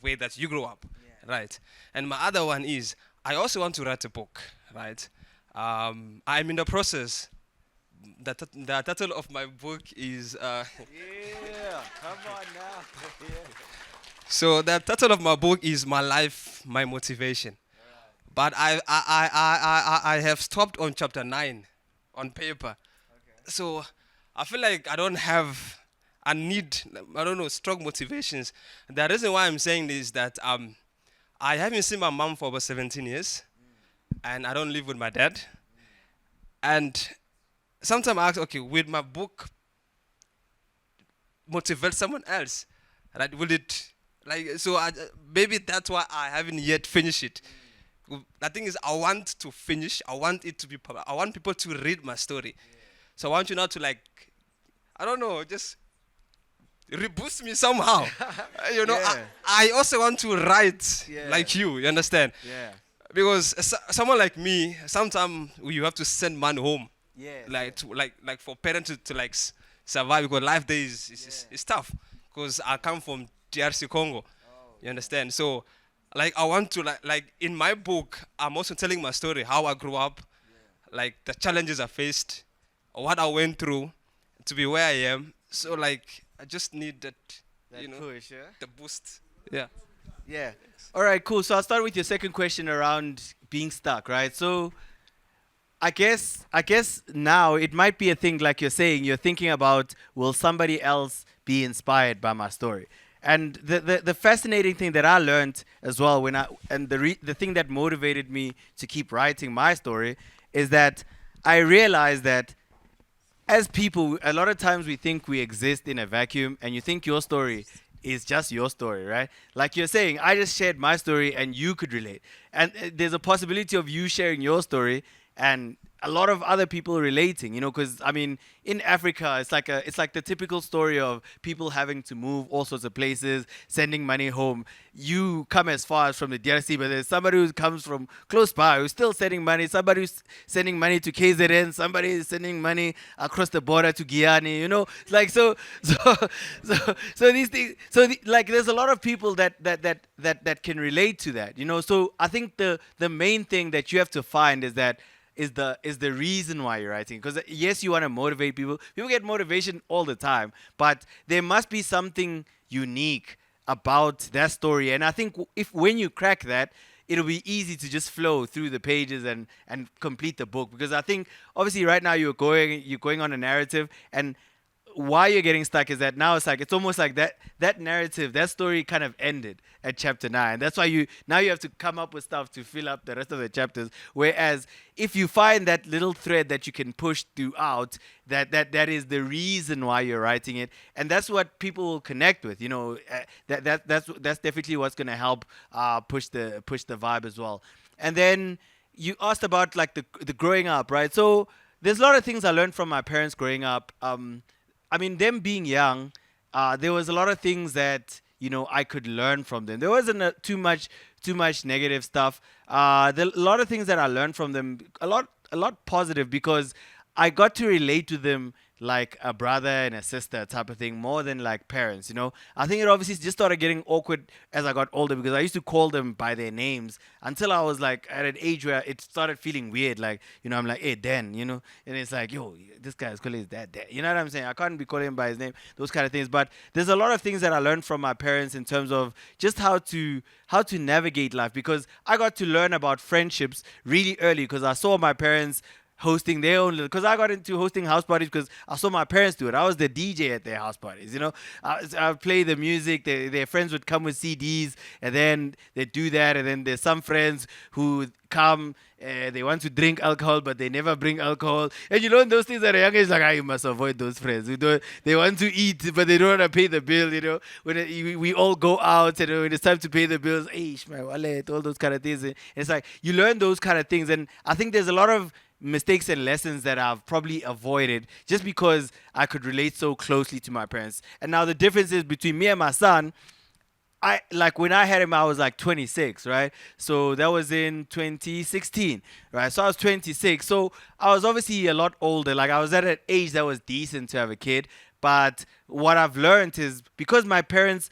way that you grew up, right? And my other one is, I also want to write a book, right? I'm in the process. The title of my book is Yeah, come on now. so the title of my book is My Life, My Motivation. But I have stopped on chapter 9 on paper. So I feel like I need, I don't know, strong motivations. The reason why I'm saying this is that I haven't seen my mom for over 17 years, and I don't live with my dad. And sometimes I ask, okay, will my book motivate someone else? Right? Will it, like, so maybe that's why I haven't yet finished it. The thing is, I want to finish. I want it to be public. I want people to read my story. So I want you now to, like, I don't know, just reboost me somehow. You know, Yeah. I also want to write Yeah. like you understand? Yeah. Because someone like me, sometimes you have to send money home. Yeah. Like, like for parents to like survive, because life there is tough. Because I come from DRC Congo. You understand? So, like, I want to, like in my book, I'm also telling my story, how I grew up, like the challenges I faced, what I went through to be where I am. So, like, I just need that you know, push, yeah? the boost. Yeah. Yeah. All right, cool. So I'll start with your second question around being stuck, right? So I guess now it might be a thing like you're saying, you're thinking about, will somebody else be inspired by my story? And the fascinating thing that I learned as well the thing that motivated me to keep writing my story is that I realized that as people, a lot of times we think we exist in a vacuum, and you think your story is just your story, right? Like you're saying, I just shared my story and you could relate. And there's a possibility of you sharing your story and a lot of other people relating, because I mean, in Africa, it's like the typical story of people having to move all sorts of places, sending money home. You come as far as from the DRC, but there's somebody who comes from close by who's still sending money. Somebody who's sending money to KZN. Somebody is sending money across the border to Guyana. Like so these things. Like there's a lot of people that can relate to that. So I think the main thing that you have to find is the reason why you're writing. Because yes, you want to motivate people. People get motivation all the time, but there must be something unique about that story. And I think if when you crack that, it'll be easy to just flow through the pages and complete the book. Because I think obviously right now you're going on a narrative, and why you're getting stuck is that now it's almost like that narrative, that story kind of ended at chapter 9. That's why you have to come up with stuff to fill up the rest of the chapters. Whereas if you find that little thread that you can push throughout, that is the reason why you're writing it, and that's what people will connect with. That's definitely what's going to help push the vibe as well. And then you asked about like the growing up, right? So there's a lot of things I learned from my parents growing up. I mean, them being young, there was a lot of things that I could learn from them. There wasn't too much negative stuff. A lot of things that I learned from them, a lot positive, because I got to relate to them like a brother and a sister type of thing, more than like parents. I think it obviously just started getting awkward as I got older, because I used to call them by their names until I was like at an age where it started feeling weird. Like, I'm like, hey, Dan, and it's like, yo, this guy is calling his dad Dan. You know what I'm saying? I can't be calling him by his name, those kind of things. But there's a lot of things that I learned from my parents in terms of just how to navigate life, because I got to learn about friendships really early, because I saw my parents hosting their own, because I got into hosting house parties because I saw my parents do it. I was the DJ at their house parties. I would play the music. Their friends would come with CDs, and then they do that. And then there's some friends who come, they want to drink alcohol, but they never bring alcohol. And those things at a young age, like, you must avoid those friends. They want to eat, but they don't want to pay the bill. When we all go out, and when it's time to pay the bills, hey, my wallet, all those kind of things. And it's like you learn those kind of things, and I think there's a lot of mistakes and lessons that I've probably avoided just because I could relate so closely to my parents. And now the difference is between me and my son. When I had him, I was like 26, right? So that was in 2016, right? So I was 26. So I was obviously a lot older. Like, I was at an age that was decent to have a kid. But what I've learned is, because my parents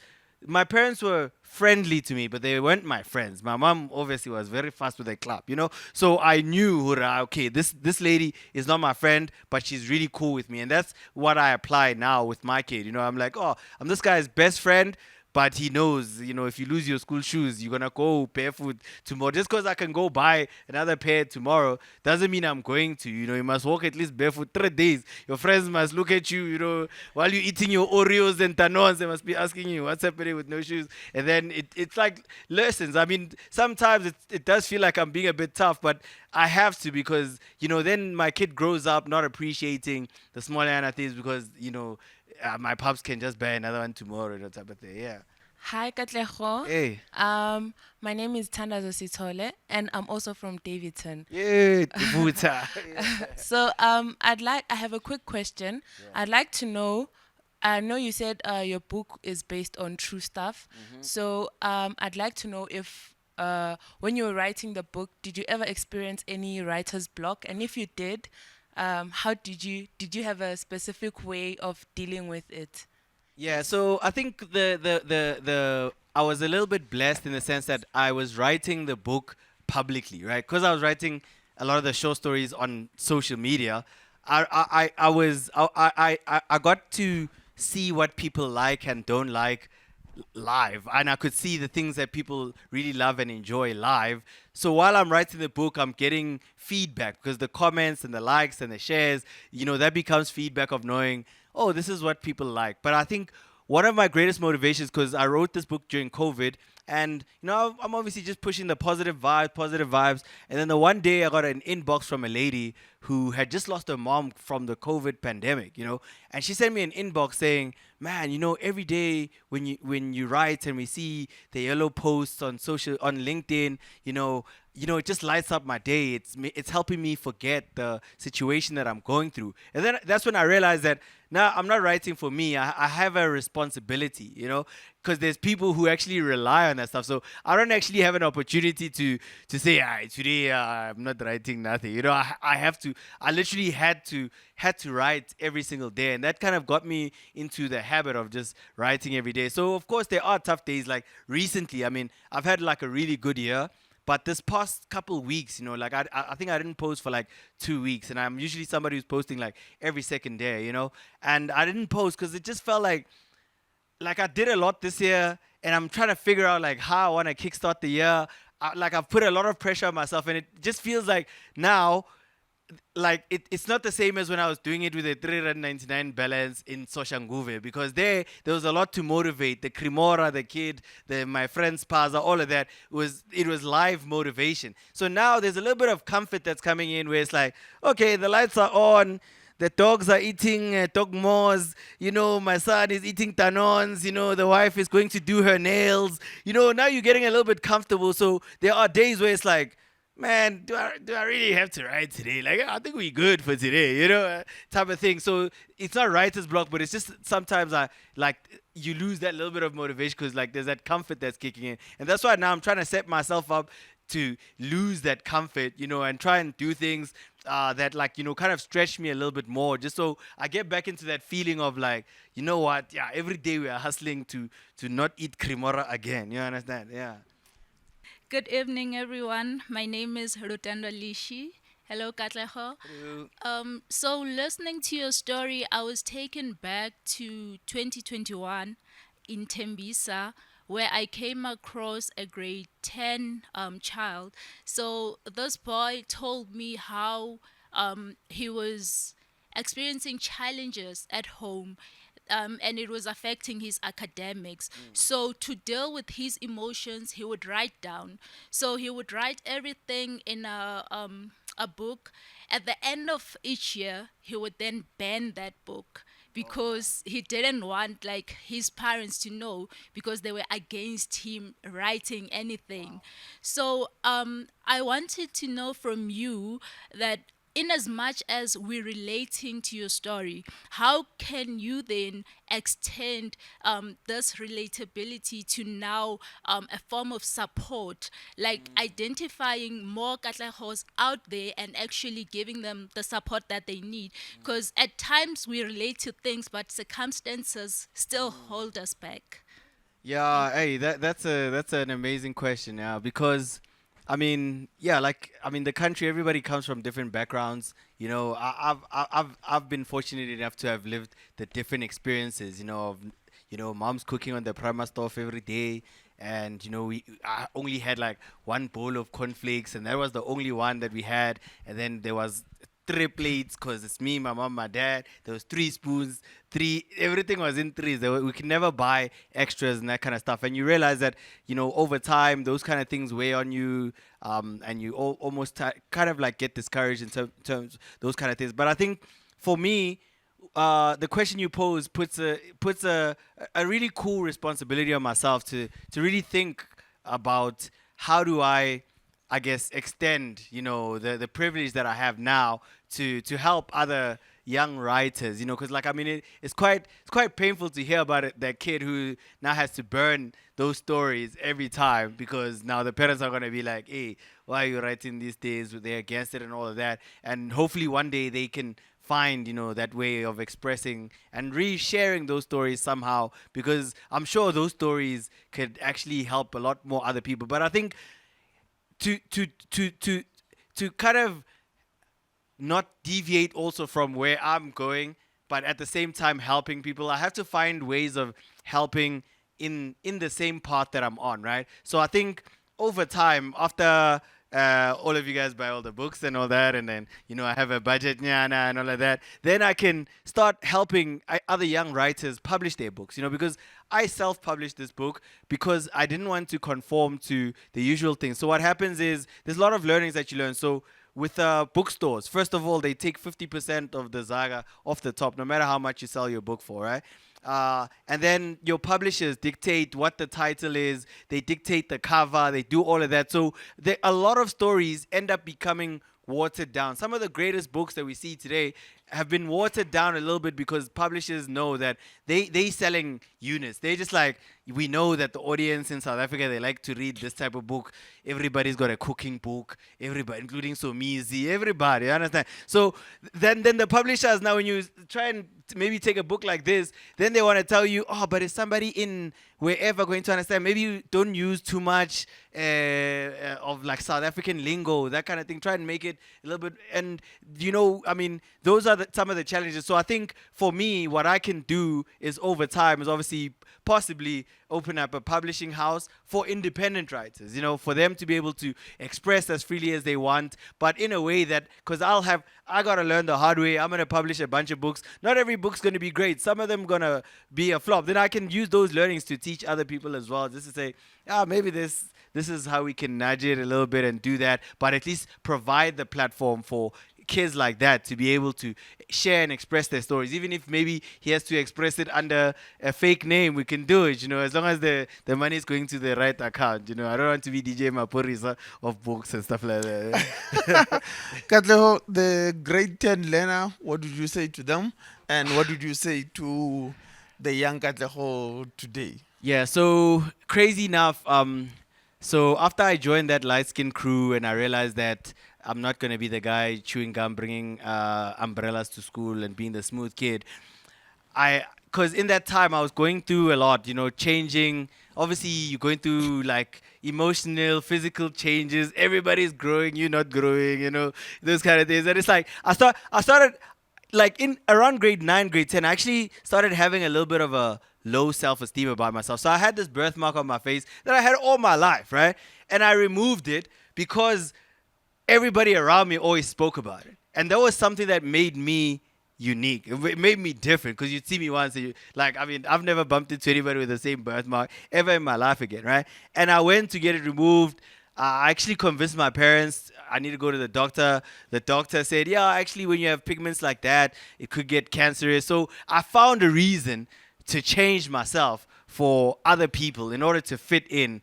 were friendly to me, but they weren't my friends. My mom obviously was very fast with the club, So I knew, okay, this lady is not my friend, but she's really cool with me. And that's what I apply now with my kid. I'm like, oh, I'm this guy's best friend, but he knows, if you lose your school shoes, you're going to go barefoot tomorrow. Just because I can go buy another pair tomorrow doesn't mean I'm going to. You must walk at least barefoot 3 days. Your friends must look at you, while you're eating your Oreos and Tanons. They must be asking you, what's happening with no shoes? And then it's like lessons. I mean, sometimes it does feel like I'm being a bit tough, but I have to, because, then my kid grows up not appreciating the small things, because, my pops can just buy another one tomorrow, type of thing. Yeah. Hi, Katlego. Hey. My name is Thandazo Sithole, and I'm also from Davidson. Yeah, Tibuta. So, I have a quick question. Yeah. I'd like to know, I know you said your book is based on true stuff. Mm-hmm. So, I'd like to know if, when you were writing the book, did you ever experience any writer's block? And if you did, how did you have a specific way of dealing with it? Yeah, so I think I was a little bit blessed in the sense that I was writing the book publicly, right? Because I was writing a lot of the short stories on social media. I got to see what people like and don't like live, and I could see the things that people really love and enjoy live. So while I'm writing the book, I'm getting feedback, because the comments and the likes and the shares, that becomes feedback of knowing, oh, this is what people like. But I think one of my greatest motivations, because I wrote this book during COVID, and I'm obviously just pushing the positive vibes. And then the one day I got an inbox from a lady who had just lost her mom from the COVID pandemic, and she sent me an inbox saying, man, every day when you write and we see the yellow posts on LinkedIn, it just lights up my day. It's helping me forget the situation that I'm going through. And then that's when I realized that now I'm not writing for me. I have a responsibility, because there's people who actually rely on that stuff. So I don't actually have an opportunity to say, today I'm not writing nothing. I have to. I literally had to write every single day, and that kind of got me into the habit of just writing every day. So of course there are tough days. Like recently, I mean, I've had like a really good year. But this past couple weeks, like I think I didn't post for like 2 weeks, and I'm usually somebody who's posting like every second day, and I didn't post because it just felt like I did a lot this year, and I'm trying to figure out like how I want to kickstart the year. I've put a lot of pressure on myself, and it just feels like now like it's not the same as when I was doing it with a 399 balance in Soshanguve, because there was a lot to motivate the Cremora, the kid, my friends Paza, all of that. It was live motivation. So now there's a little bit of comfort that's coming in where it's like, okay, the lights are on, the dogs are eating dog mores, my son is eating tanons, the wife is going to do her nails, now you're getting a little bit comfortable. So there are days where it's like, man, do I really have to write today? Like, I think we're good for today, type of thing. So it's not writer's block, but it's just sometimes you lose that little bit of motivation because like there's that comfort that's kicking in. And that's why now I'm trying to set myself up to lose that comfort, and try and do things that kind of stretch me a little bit more, just so I get back into that feeling of like, you know what? Yeah, every day we are hustling to not eat cremora again. You understand? Yeah. Good evening, everyone. My name is Rutendo Lishi. Hello, Katlego. So listening to your story, I was taken back to 2021 in Tembisa, where I came across a grade 10 child. So this boy told me how he was experiencing challenges at home, and it was affecting his academics. So to deal with his emotions, he would write down. So he would write everything in a book. At the end of each year, he would then ban that book because he didn't want like his parents to know, because they were against him writing anything. So I wanted to know from you that in as much as we're relating to your story, how can you then extend this relatability to now a form of support, like identifying more Katlegos out there and actually giving them the support that they need? Because at times we relate to things, but circumstances still hold us back. Yeah, hey, that's an amazing question, yeah, because the country, everybody comes from different backgrounds. I've been fortunate enough to have lived the different experiences. Of mom's cooking on the prima stove every day, and I only had like one bowl of cornflakes, and that was the only one that we had, and then there was three plates because it's me, my mom, my dad. There was three spoons, everything was in threes. We could never buy extras and that kind of stuff. And you realize that, over time, those kind of things weigh on you, and you almost kind of like get discouraged in terms those kind of things. But I think for me, the question you pose puts a really cool responsibility on myself to really think about how do I guess extend the privilege that I have now to help other young writers, because it's quite painful to hear about that kid who now has to burn those stories every time because now the parents are going to be like, hey, why are you writing these days? They're against it and all of that. And hopefully one day they can find that way of expressing and re-sharing those stories somehow, because I'm sure those stories could actually help a lot more other people. But I think to kind of not deviate also from where I'm going, but at the same time helping people, I have to find ways of helping in the same path that I'm on, right? So I think over time, after all of you guys buy all the books and all that, and then I have a budget and all of that, then I can start helping other young writers publish their books, because I self-published this book because I didn't want to conform to the usual things. So what happens is there's a lot of learnings that you learn. So with bookstores, first of all, they take 50% of the Zaga off the top, no matter how much you sell your book for, right? And then your publishers dictate what the title is, they dictate the cover, they do all of that. So a lot of stories end up becoming watered down. Some of the greatest books that we see today have been watered down a little bit because publishers know that they selling units. They just like, we know that the audience in South Africa, they like to read this type of book. Everybody's got a cooking book, everybody, including Somizi, everybody, you understand? So then the publishers, now when you try and maybe take a book like this, then they want to tell you, oh, but is somebody in wherever going to understand? Maybe you don't use too much of like South African lingo, that kind of thing. Try and make it a little bit, and I mean, those are some of the challenges. So I think for me, what I can do is over time is obviously possibly open up a publishing house for independent writers, for them to be able to express as freely as they want, but in a way that, because I got to learn the hard way. I'm going to publish a bunch of books. Not every book's going to be great. Some of them going to be a flop. Then I can use those learnings to teach other people as well, just to say, maybe this is how we can nudge it a little bit and do that, but at least provide the platform for kids like that to be able to share and express their stories. Even if maybe he has to express it under a fake name, we can do it, as long as the money is going to the right account. I don't want to be DJ Mapurisa of books and stuff like that. Katlego, the grade 10 learner, what did you say to them? And what did you say to the young Katlego today? Yeah, so crazy enough, so after I joined that light skin crew and I realized that I'm not going to be the guy chewing gum, bringing umbrellas to school and being the smooth kid, because in that time I was going through a lot, changing. Obviously, you're going through like emotional, physical changes. Everybody's growing, you're not growing, those kind of things. And it's like, I started like in around grade 9, grade 10, I actually started having a little bit of a low self-esteem about myself. So I had this birthmark on my face that I had all my life, right? And I removed it because everybody around me always spoke about it. And that was something that made me unique. It made me different, because you'd see me once and I've never bumped into anybody with the same birthmark ever in my life again, right? And I went to get it removed. I actually convinced my parents I need to go to the doctor. The doctor said, yeah, actually, when you have pigments like that, it could get cancerous. So I found a reason to change myself for other people in order to fit in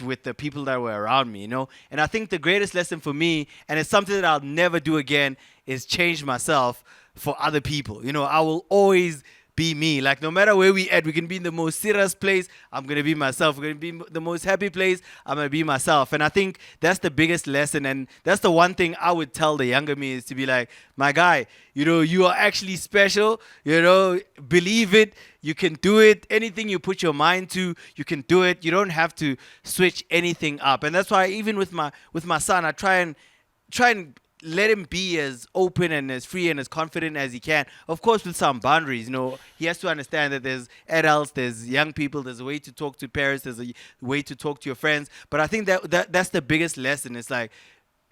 with the people that were around me, And I think the greatest lesson for me, and it's something that I'll never do again, is change myself for other people. I will always be me. Like, no matter where we at, we can be in the most serious place, I'm going to be myself. We're going to be in the most happy place, I'm going to be myself. And I think that's the biggest lesson. And that's the one thing I would tell the younger me, is to be like, my guy, you are actually special. Believe it. You can do it. Anything you put your mind to, you can do it. You don't have to switch anything up. And that's why even with my son, I try and let him be as open and as free and as confident as he can. Of course, with some boundaries. He has to understand that there's adults, there's young people, there's a way to talk to parents, there's a way to talk to your friends. But I think that's the biggest lesson. It's like,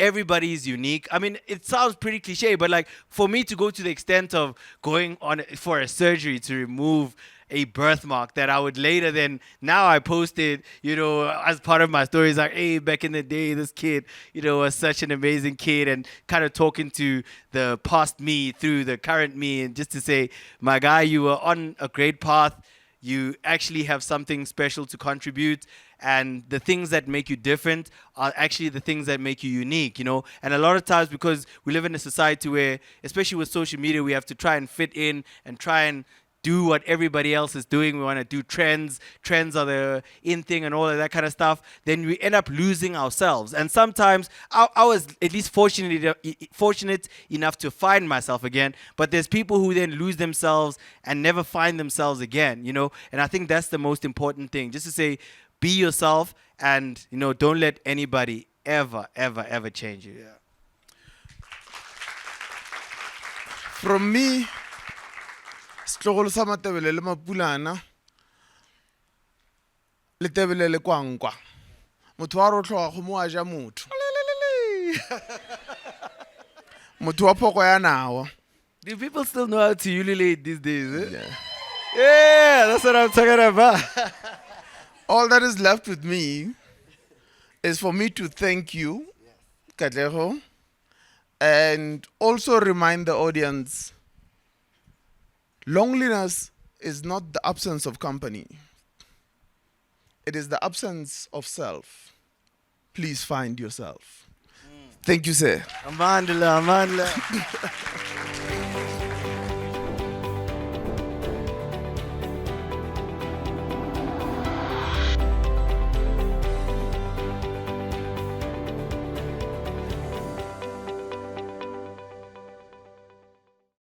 everybody is unique. I mean, it sounds pretty cliche, but like, for me to go to the extent of going on for a surgery to remove a birthmark that I would later then, now I posted, as part of my stories, like, hey, back in the day, this kid, was such an amazing kid, and kind of talking to the past me through the current me, and just to say, my guy, you were on a great path. You actually have something special to contribute, and the things that make you different are actually the things that make you unique, And a lot of times, because we live in a society where, especially with social media, we have to try and fit in and try and do what everybody else is doing. We want to do trends. Trends are the in thing and all of that kind of stuff. Then we end up losing ourselves. And sometimes I was at least fortunate enough to find myself again. But there's people who then lose themselves and never find themselves again, And I think that's the most important thing. Just to say, be yourself, and, don't let anybody ever, ever, ever change you. Yeah. From me, setlogolo sa Matebele le Mapulana le Tebele le Kwankwa. Motho wa rotlhoga go mo a ja motho. Motho wa phoko ya nawa. Do people still know how to ululate these days? Yeah, that's what I'm talking about. All that is left with me is for me to thank you, Katlego, and also remind the audience, loneliness is not the absence of company. It is the absence of self. Please find yourself. Thank you, sir. Amandla.